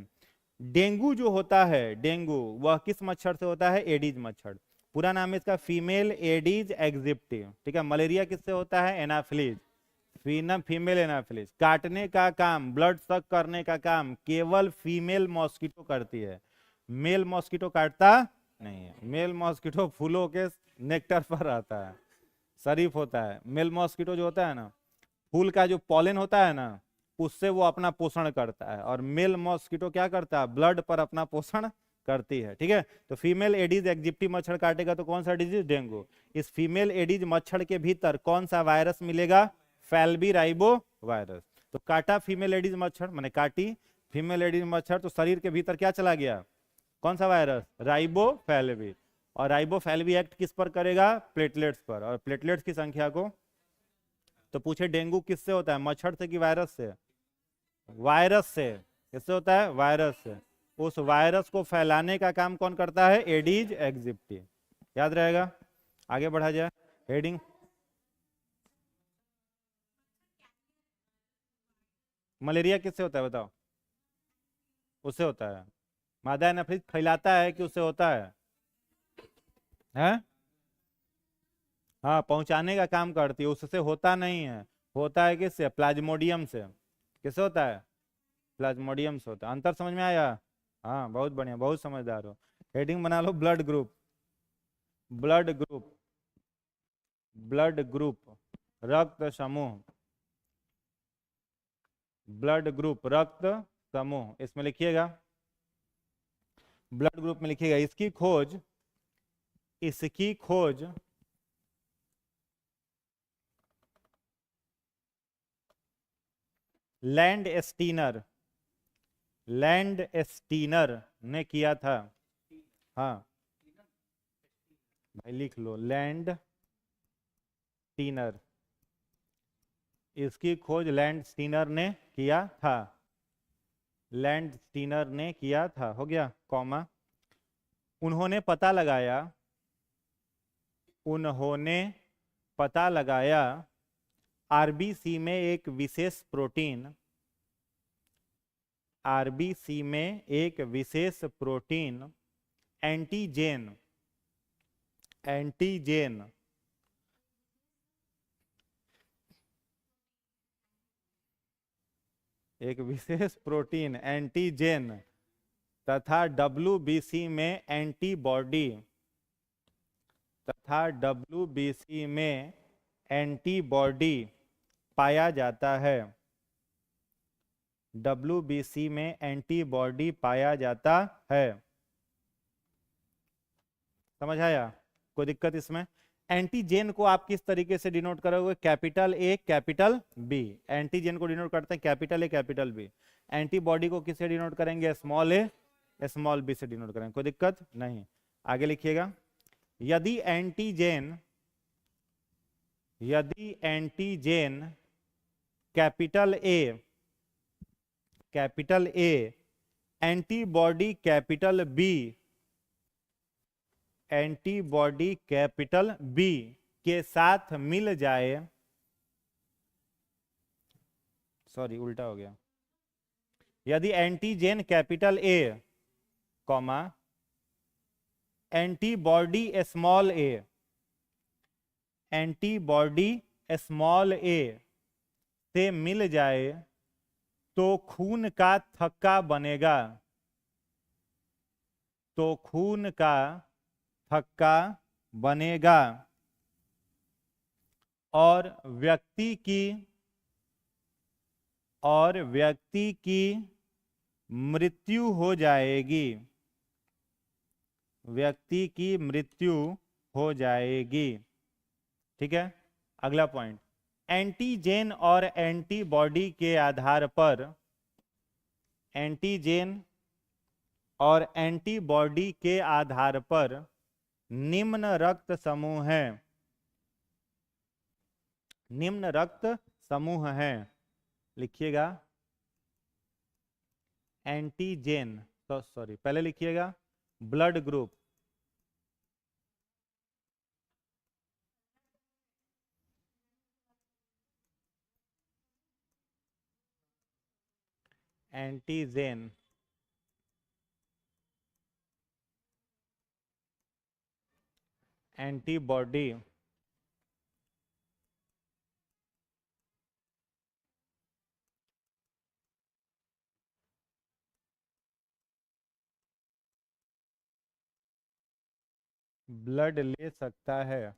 S1: डेंगू जो होता है, डेंगू वह किस मच्छर से होता है, एडीज मच्छर। पूरा नाम है इसका फीमेल एडीज एग्जिप्टिव। ठीक है। मलेरिया किससे होता है, एनाफिलीज, फीमेल एनाफिलीज। काटने का काम, ब्लड सक करने का काम केवल फीमेल मॉस्किटो करती है, मेल मॉस्किटो काटता नहीं है। मेल मॉस्किटो फूलों के नेक्टर पर रहता है, शरीफ होता है। मेल मॉस्किटो जो होता है ना, फूल का जो पॉलन होता है ना, उससे वो अपना पोषण करता है, और मेल मॉस्किटो क्या करता है, ब्लड पर अपना पोषण करती है। ठीक है, तो फीमेल एडीज एग्जिप्टी मच्छर काटेगा तो कौन सा डिजीज, डेंगू। इस फीमेल एडीज मच्छर के भीतर कौन सा वायरस मिलेगा, फैल्बी राइबो वायरस। तो काटा फीमेल एडीज मच्छर, माने काटी फीमेल एडीज मच्छर, तो शरीर के भीतर क्या चला गया, कौन सा वायरस, राइबोफैल्वी। और राइबोफैल्वी एक्ट किस पर करेगा, प्लेटलेट्स पर, और प्लेटलेट्स की संख्या को, तो पूछे डेंगू किससे होता है, मच्छर से कि वायरस से, वायरस से। किससे होता है, वायरस से। उस वायरस को फैलाने का काम कौन करता है, एडीज एग्जिप्टी। याद रहेगा, आगे बढ़ा जाए। हेडिंग, मलेरिया किससे होता है बताओ, उससे होता है। मादा एनाफिलिस फैलाता है कि उससे होता है? हाँ, पहुंचाने का काम करती है, उससे होता नहीं है। होता है किससे, प्लाज्मोडियम से। किससे होता है, प्लाज्मोडियम से होता है। अंतर समझ में आया? हाँ, बहुत बढ़िया, बहुत समझदार हो। हेडिंग बना लो, blood group. Blood group, blood group, रक्त समूह। ब्लड ग्रुप, रक्त समूह, इसमें लिखिएगा, ब्लड ग्रुप में लिखिएगा, इसकी खोज लैंड स्टीनर, लैंड स्टीनर ने किया था। हाँ भाई, लिख लो, लैंड स्टीनर, इसकी खोज लैंड स्टीनर ने किया था। लैंड स्टीनर ने किया था, हो गया कॉमा। उन्होंने पता लगाया, उन्होंने पता लगाया आरबीसी में एक विशेष प्रोटीन, आरबीसी में एक विशेष प्रोटीन, एंटीजेन, एंटीजेन, एक विशेष प्रोटीन एंटीजेन तथा डब्ल्यूबीसी में एंटीबॉडी, तथा डब्ल्यूबीसी में एंटीबॉडी पाया जाता है। डब्ल्यूबीसी में एंटीबॉडी पाया जाता है। समझ आया, कोई दिक्कत इसमें? एंटीजेन को आप किस तरीके से डिनोट करोगे, capital A capital B. Antigen को डिनोट करते हैं capital A capital B. Antibody को किससे डिनोट करेंगे, स्मॉल ए स्मॉल बी से डिनोट करेंगे, कोई दिक्कत नहीं। आगे लिखिएगा, यदि एंटीजेन, यदि antigen capital A, capital A, antibody capital B, antibody capital B के साथ मिल जाए, सॉरी उल्टा हो गया, यदि antigen capital A comma antibody small a, antibody small a से मिल जाए तो खून का थक्का बनेगा, तो खून का थक्का बनेगा और व्यक्ति की, और व्यक्ति की मृत्यु हो जाएगी, व्यक्ति की मृत्यु हो जाएगी। ठीक है, अगला पॉइंट, एंटीजेन और एंटीबॉडी के आधार पर, एंटीजेन और एंटीबॉडी के आधार पर निम्न रक्त समूह हैं, निम्न रक्त समूह हैं। लिखिएगा, एंटीजेन, तो सॉरी पहले लिखिएगा blood group, antigen, antibody, blood ले सकता है,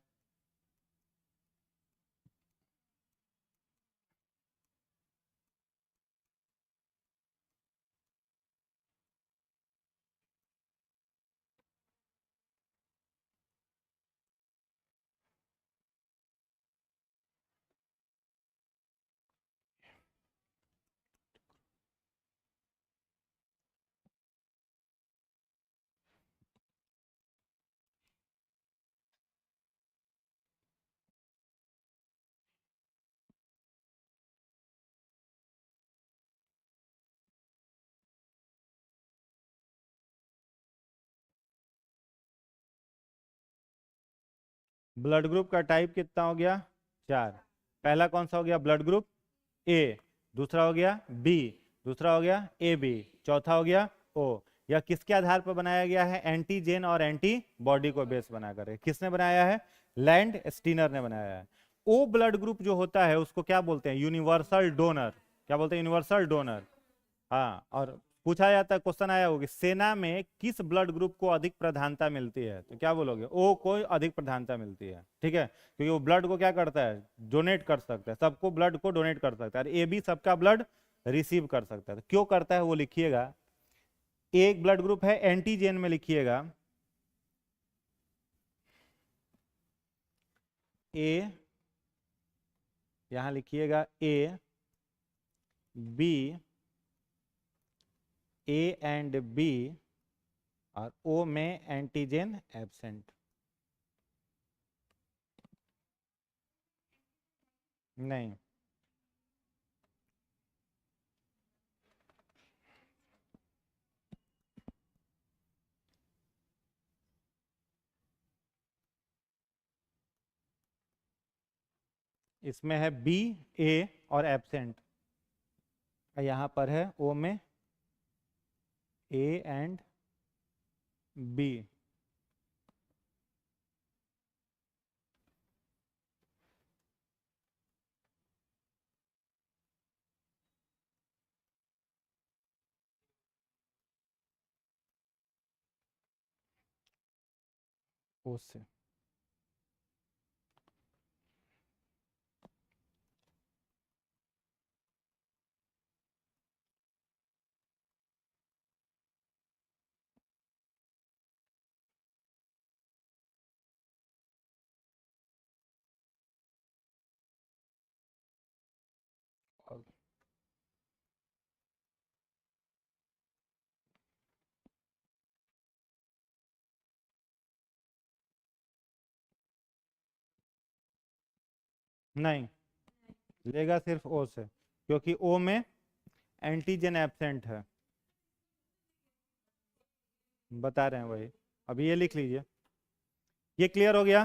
S1: ब्लड ग्रुप का टाइप कितना हो गया? 4। पहला कौन सा हो गया? Blood group A. दूसरा हो गया बी। दूसरा हो गया ए बी। चौथा हो गया ओ। यह किसके आधार पर बनाया गया है? एंटीजेन और एंटीबॉडी को बेस बनाकर। किसने बनाया है? लैंड स्टीनर ने बनाया है। ओ ब्लड ग्रुप जो होता है उसको क्या बोलते हैं? Universal donor. क्या बोलते हैं? Universal donor. हाँ, और पूछा जाता है, क्वेश्चन आया होगा, सेना में किस ब्लड ग्रुप को अधिक प्रधानता मिलती है? तो क्या बोलोगे? ओ को अधिक प्रधानता मिलती है। ठीक है, क्योंकि वो ब्लड को क्या करता है? डोनेट कर सकता है, सबको ब्लड को डोनेट कर सकता है। और ए भी सबका ब्लड रिसीव कर सकता है। तो क्यों करता है वो लिखिएगा। एक ब्लड ग्रुप है एंटीजेन में, लिखिएगा ए, यहां लिखिएगा A B, A and B, और ओ में एंटीजन एब्सेंट। नहीं, इसमें है बी, ए और एब्सेंट। यहां पर है ओ में ए एंड बी। ओ से नहीं लेगा, सिर्फ ओ से, क्योंकि ओ में एंटीजन एब्सेंट है। बता रहे हैं वही। अभी ये लिख लीजिए। ये क्लियर हो गया?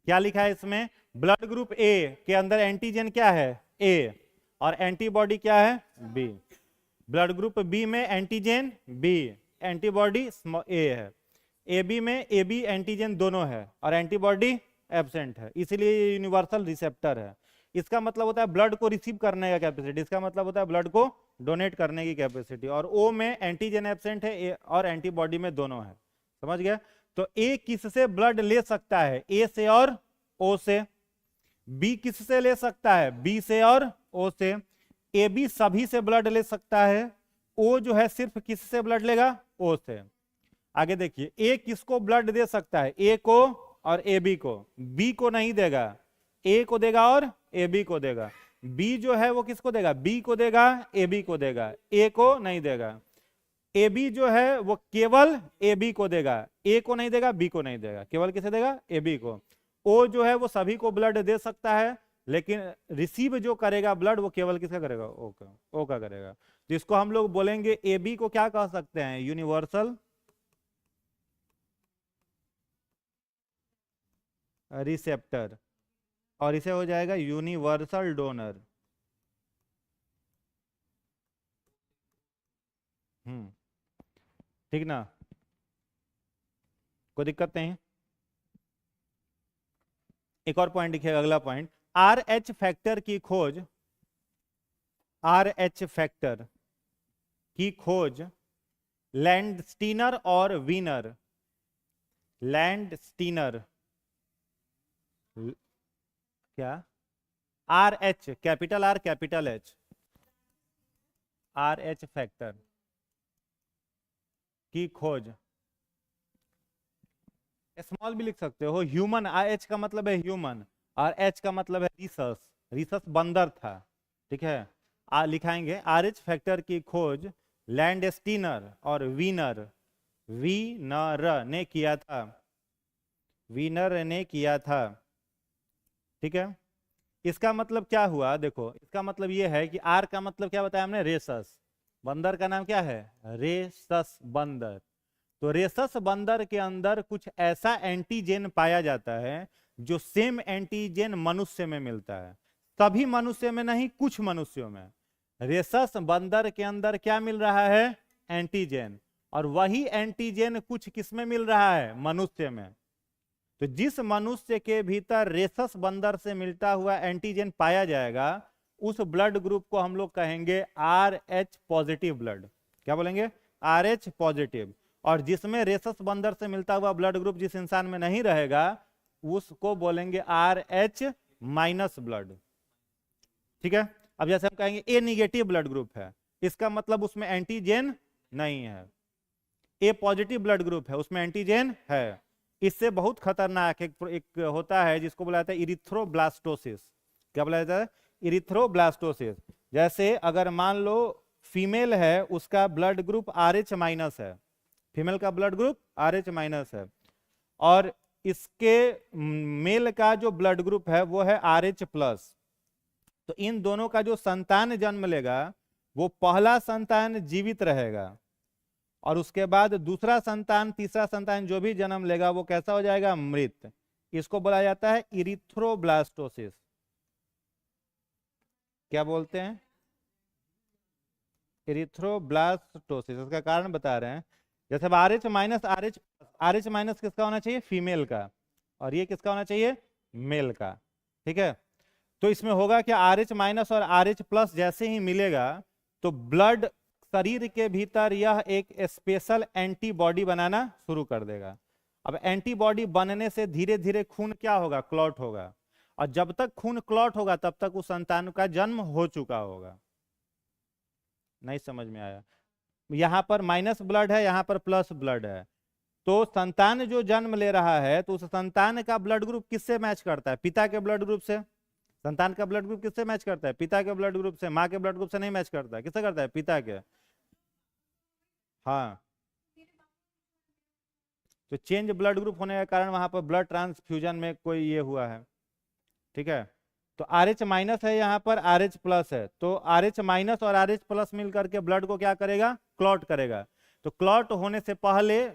S1: क्या लिखा है इसमें? ब्लड ग्रुप ए के अंदर एंटीजन क्या है? ए, और एंटीबॉडी क्या है? बी। ब्लड ग्रुप बी में एंटीजन बी, एंटीबॉडी ए है। ए बी में ए बी एंटीजन दोनों है और एंटीबॉडी एब्सेंट है, इसलिए ये यूनिवर्सल रिसेप्टर है। इसका मतलब होता है ब्लड को रिसीव करने का कैपेसिटी, इसका मतलब होता है ब्लड को डोनेट करने की कैपेसिटी। और ओ में एंटीजन एब्सेंट है, ए और एंटीबॉडी में दोनों है। समझ गया? तो ए किससे ब्लड ले सकता है? ए से और ओ से। बी किससे ले सकता है? बी से और ओ से। ए बी सभी से ब्लड ले सकता है। ओ जो है सिर्फ किससे ब्लड लेगा? ओ से। आगे देखिए, ए किसको ब्लड दे सकता है? ए को और ए बी को। बी को नहीं देगा, ए को देगा और ए बी को देगा। बी जो है वो किसको देगा? बी को देगा, ए बी को देगा, ए को नहीं देगा। ए बी जो है वो केवल ए बी को देगा, ए को नहीं देगा, बी को नहीं देगा, केवल किसे देगा? ए बी को। ओ जो है वो सभी को ब्लड दे सकता है, लेकिन रिसीव जो करेगा ब्लड वो केवल किसका करेगा? ओ का, ओ का करेगा। जिसको हम लोग बोलेंगे ए बी को क्या कह सकते हैं? यूनिवर्सल रिसेप्टर, और इसे हो जाएगा यूनिवर्सल डोनर। ठीक ना? कोई दिक्कत नहीं? एक और पॉइंट लिखिएगा, अगला पॉइंट, आर एच फैक्टर की खोज, आर एच फैक्टर की खोज लैंडस्टीनर और वीनर, लैंडस्टीनर, क्या? R H, capital R capital H, R H factor की खोज, स्मॉल भी लिख सकते हो। ह्यूमन, आर एच का मतलब है ह्यूमन, और एच का मतलब है रिसस। रिसस बंदर था। ठीक है, लिखाएंगे आर एच फैक्टर की खोज लैंडस्टीनर और वीनर, वीनर ने किया था, वीनर ने किया था। ठीक है, इसका मतलब क्या हुआ? देखो, इसका मतलब ये है कि आर का मतलब क्या बताया हमने? रेसस। बंदर का नाम क्या है? रेसस बंदर। तो रेसस बंदर के अंदर कुछ ऐसा एंटीजेन पाया जाता है जो सेम एंटीजन मनुष्य में मिलता है, सभी मनुष्य में नहीं, कुछ मनुष्यों में। रेसस बंदर के अंदर क्या मिल रहा है? एंटीजन। और वही एंटीजन कुछ किसमें मिल रहा है? मनुष्य में। तो जिस मनुष्य के भीतर रेसस बंदर से मिलता हुआ एंटीजन पाया जाएगा, उस ब्लड ग्रुप को हम लोग कहेंगे RH पॉजिटिव ब्लड। क्या बोलेंगे? RH positive. और जिसमें रेसस बंदर से मिलता हुआ ब्लड ग्रुप जिस इंसान में नहीं रहेगा, उसको बोलेंगे RH माइनस ब्लड। ठीक है। अब जैसे हम कहेंगे ए निगेटिव ब्लड ग्रुप है, इसका मतलब उसमें एंटीजन नहीं है। ए पॉजिटिव ब्लड ग्रुप है, उसमें एंटीजन है। इससे बहुत खतरनाक एक होता है जिसको बुलाया जाता है इरिथ्रोब्लास्टोसिस। क्या बुलाया जाता है? इरिथ्रोब्लास्टोसिस। जैसे अगर मान लो फीमेल है, उसका ब्लड ग्रुप RH माइनस है, फीमेल का ब्लड ग्रुप RH माइनस है, और इसके मेल का जो ब्लड ग्रुप है वो है RH प्लस। तो इन दोनों का जो संतान जन्म लेगा, वो पहला संतान जीवित रहेगा, और उसके बाद दूसरा संतान, तीसरा संतान जो भी जन्म लेगा वो कैसा हो जाएगा? मृत। इसको बोला जाता है इरिथ्रोब्लास्टोसिस। क्या बोलते हैं? इरिथ्रोब्लास्टोसिस। इसका कारण बता रहे हैं। जैसे RH माइनस RH माइनस किसका होना चाहिए? फीमेल का, और ये किसका होना चाहिए? मेल का। ठीक है। तो इसमें होगा क्या? RH माइनस और RH प्लस जैसे ही मिलेगा तो ब्लड शरीर के भीतर यह एक स्पेशल एंटीबॉडी बनाना शुरू कर देगा। अब एंटीबॉडी बनने से धीरे धीरे खून क्या होगा? क्लॉट होगा। और जब तक खून क्लॉट होगा तब तक उस संतान का जन्म हो चुका होगा। नहीं समझ में आया? यहां पर माइनस ब्लड है, यहां पर प्लस ब्लड है। तो संतान जो जन्म ले रहा है, तो उस संतान का ब्लड ग्रुप किससे मैच करता है? पिता के ब्लड ग्रुप से। संतान का ब्लड ग्रुप किससे मैच करता है? पिता के ब्लड ग्रुप से। माँ के ब्लड ग्रुप से नहीं मैच करता है। किससे करता है? पिता के। हाँ। तो चेंज ब्लड ग्रुप होने के कारण वहां पर ब्लड ट्रांसफ्यूजन में कोई ये हुआ है। ठीक है। तो RH माइनस है, यहाँ पर RH प्लस है, तो RH माइनस और RH प्लस मिल करके ब्लड को क्या करेगा? क्लॉट करेगा। तो क्लॉट होने से पहले,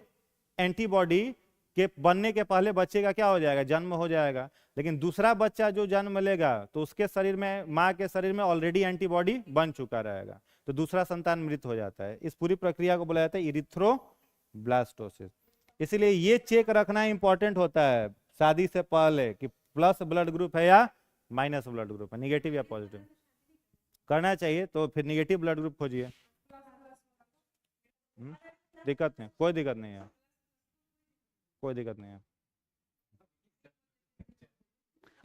S1: एंटीबॉडी के बनने के पहले बच्चे का क्या हो जाएगा? जन्म हो जाएगा। लेकिन दूसरा बच्चा जो जन्म लेगा तो उसके शरीर में, माँ के शरीर में ऑलरेडी एंटीबॉडी बन चुका रहेगा, तो दूसरा संतान मृत हो जाता है। इस पूरी प्रक्रिया को बोला जाता है इरिथ्रोब्लास्टोसिस। इसीलिए ये चेक रखना इंपॉर्टेंट होता है शादी से पहले कि प्लस ब्लड ग्रुप है या माइनस ब्लड ग्रुप है, निगेटिव या पॉजिटिव। करना चाहिए तो फिर निगेटिव ब्लड ग्रुप खोजिए। दिक्कत नहीं, कोई दिक्कत नहीं है, कोई दिक्कत नहीं है।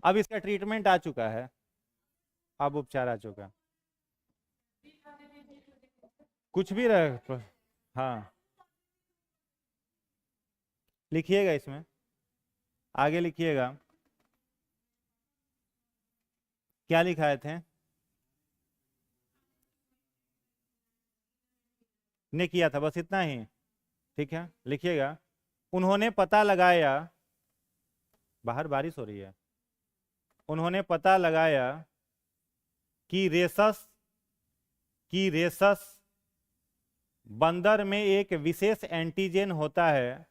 S1: अब इसका ट्रीटमेंट आ चुका है, अब उपचार आ चुका है। कुछ भी रहे। हाँ, लिखिएगा, इसमें आगे लिखिएगा क्या लिखाए थे। ने किया था, बस इतना ही। ठीक है, लिखिएगा। उन्होंने पता लगाया, बाहर बारिश हो रही है। उन्होंने पता लगाया कि रेसस बंदर में एक विशेष एंटीजन होता है।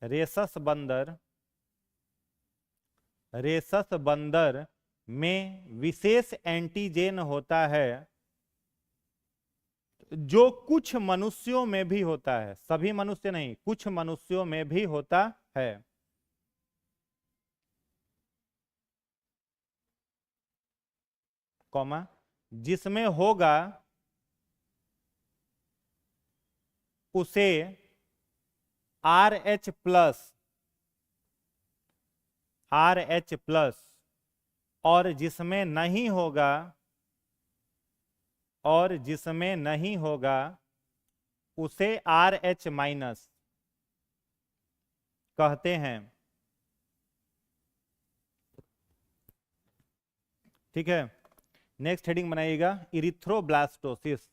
S1: रेसस बंदर में विशेष एंटीजन होता है जो कुछ मनुष्यों में भी होता है, सभी मनुष्य नहीं, कुछ मनुष्यों में भी होता है। कॉमा, जिसमें होगा उसे RH प्लस, और जिसमें नहीं होगा उसे RH माइनस कहते हैं। ठीक है। नेक्स्ट हेडिंग बनाइएगा, इरिथ्रोब्लास्टोसिस।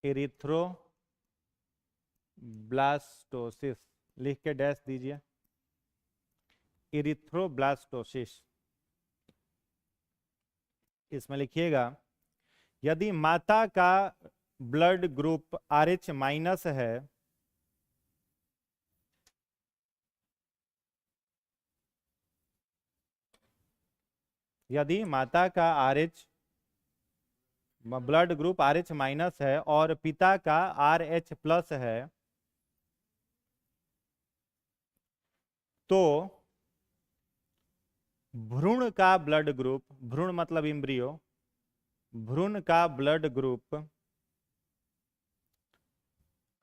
S1: इरिथ्रोब्लास्टोसिस लिख के डैश दीजिए। इरिथ्रोब्लास्टोसिस, इसमें लिखिएगा, यदि माता का ब्लड ग्रुप RH माइनस है, यदि माता का RH blood group RH minus है और पिता का RH प्लस है, तो भ्रूण का ब्लड ग्रुप, भ्रूण मतलब इम्ब्रियो, भ्रूण का ब्लड ग्रुप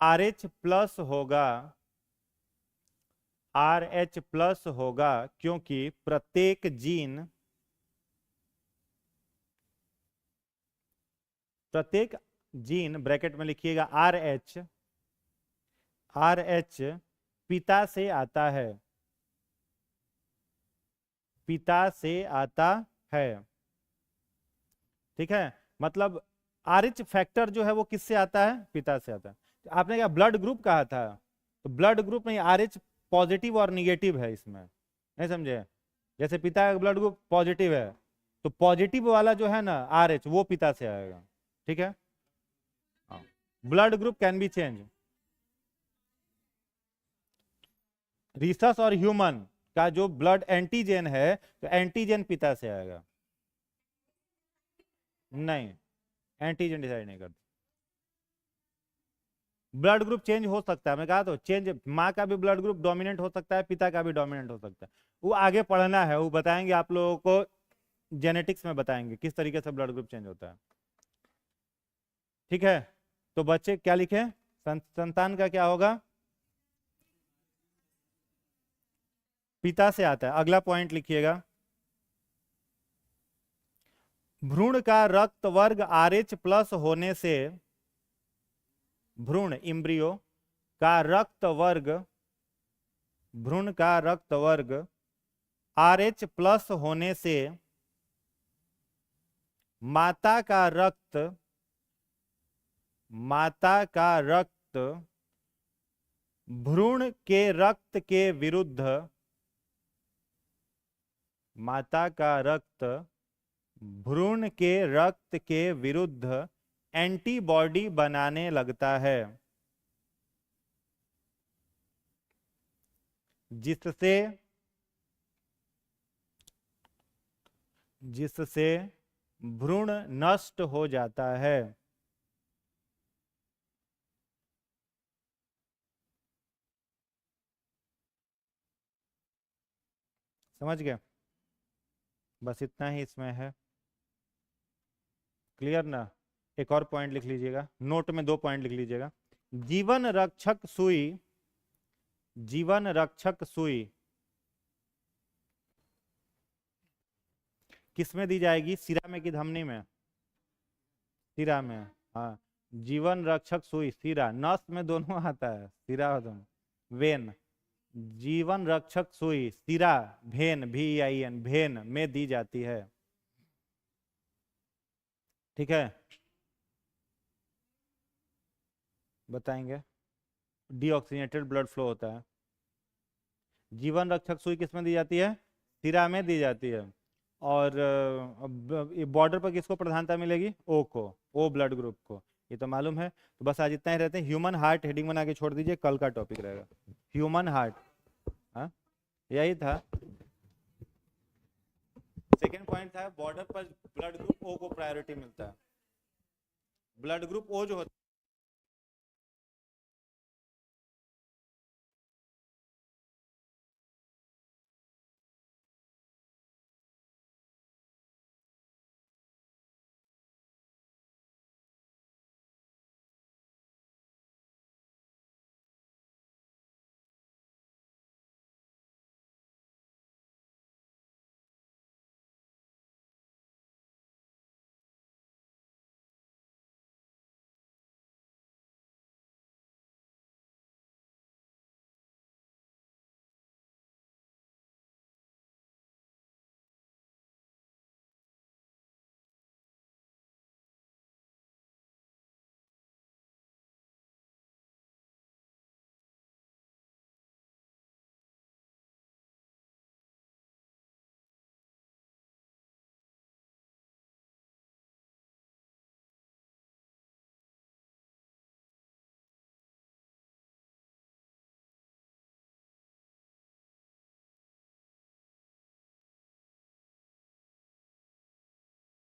S1: RH प्लस होगा, RH प्लस होगा, क्योंकि प्रत्येक जीन ब्रैकेट में लिखिएगा RH, RH पिता से आता है, पिता से आता है, ठीक है। मतलब RH फैक्टर जो है वो किससे आता है, पिता से आता है। तो आपने क्या ब्लड ग्रुप कहा था, तो ब्लड ग्रुप में RH पॉजिटिव और निगेटिव है, इसमें नहीं समझे। जैसे पिता का ब्लड ग्रुप पॉजिटिव है, तो पॉजिटिव वाला जो है ना RH वो पिता से आएगा, ठीक है। Blood group can be change. Rhesus और ह्यूमन का जो ब्लड एंटीजन है, तो एंटीजन पिता से आएगा, नहीं, एंटीजन डिसाइड नहीं करता। ब्लड ग्रुप चेंज हो सकता है, मैं कहा तो चेंज, माँ का भी ब्लड ग्रुप डोमिनेंट हो सकता है, पिता का भी डोमिनेंट हो सकता है। वो आगे पढ़ना है, वो बताएंगे आप लोगों को, जेनेटिक्स में बताएंगे किस तरीके से ब्लड ग्रुप चेंज होता है, ठीक है। तो बच्चे क्या लिखे, संतान का क्या होगा, पिता से आता है। अगला पॉइंट लिखिएगा, भ्रूण का रक्त वर्ग RH प्लस होने से, भ्रूण इम्ब्रियो का रक्त वर्ग, भ्रूण का रक्त वर्ग RH प्लस होने से माता का रक्त, माता का रक्त भ्रूण के रक्त के विरुद्ध, माता का रक्त भ्रूण के रक्त के विरुद्ध एंटीबॉडी बनाने लगता है, जिससे जिससे भ्रूण नष्ट हो जाता है। समझ गए, बस इतना ही इसमें है, क्लियर ना। एक और पॉइंट लिख लीजिएगा, नोट में 2 पॉइंट लिख लीजिएगा। जीवन रक्षक सुई, जीवन रक्षक सुई किसमें दी जाएगी, सिरा में कि धमनी में, सिरा में, हाँ। जीवन रक्षक सुई सिरा, नस में दोनों आता है, सिरा और दोनों, वेन। जीवन रक्षक सुई सिरा, भेन, VEIN, भेन में दी जाती है, ठीक है। बताएंगे, डीऑक्सीजनेटेड ब्लड फ्लो होता है। जीवन रक्षक सुई किसमें दी जाती है, सिरा में दी जाती है। और बॉर्डर पर किसको प्रधानता मिलेगी, O को, O ब्लड ग्रुप को, ये तो मालूम है। तो बस आज इतना ही रहते हैं। ह्यूमन हार्ट हेडिंग बना के छोड़ दीजिए, कल का टॉपिक रहेगा ह्यूमन हार्ट। हाँ, यही था। सेकेंड पॉइंट था बॉर्डर पर ब्लड ग्रुप O को प्रायोरिटी मिलता है। ब्लड ग्रुप O जो होता है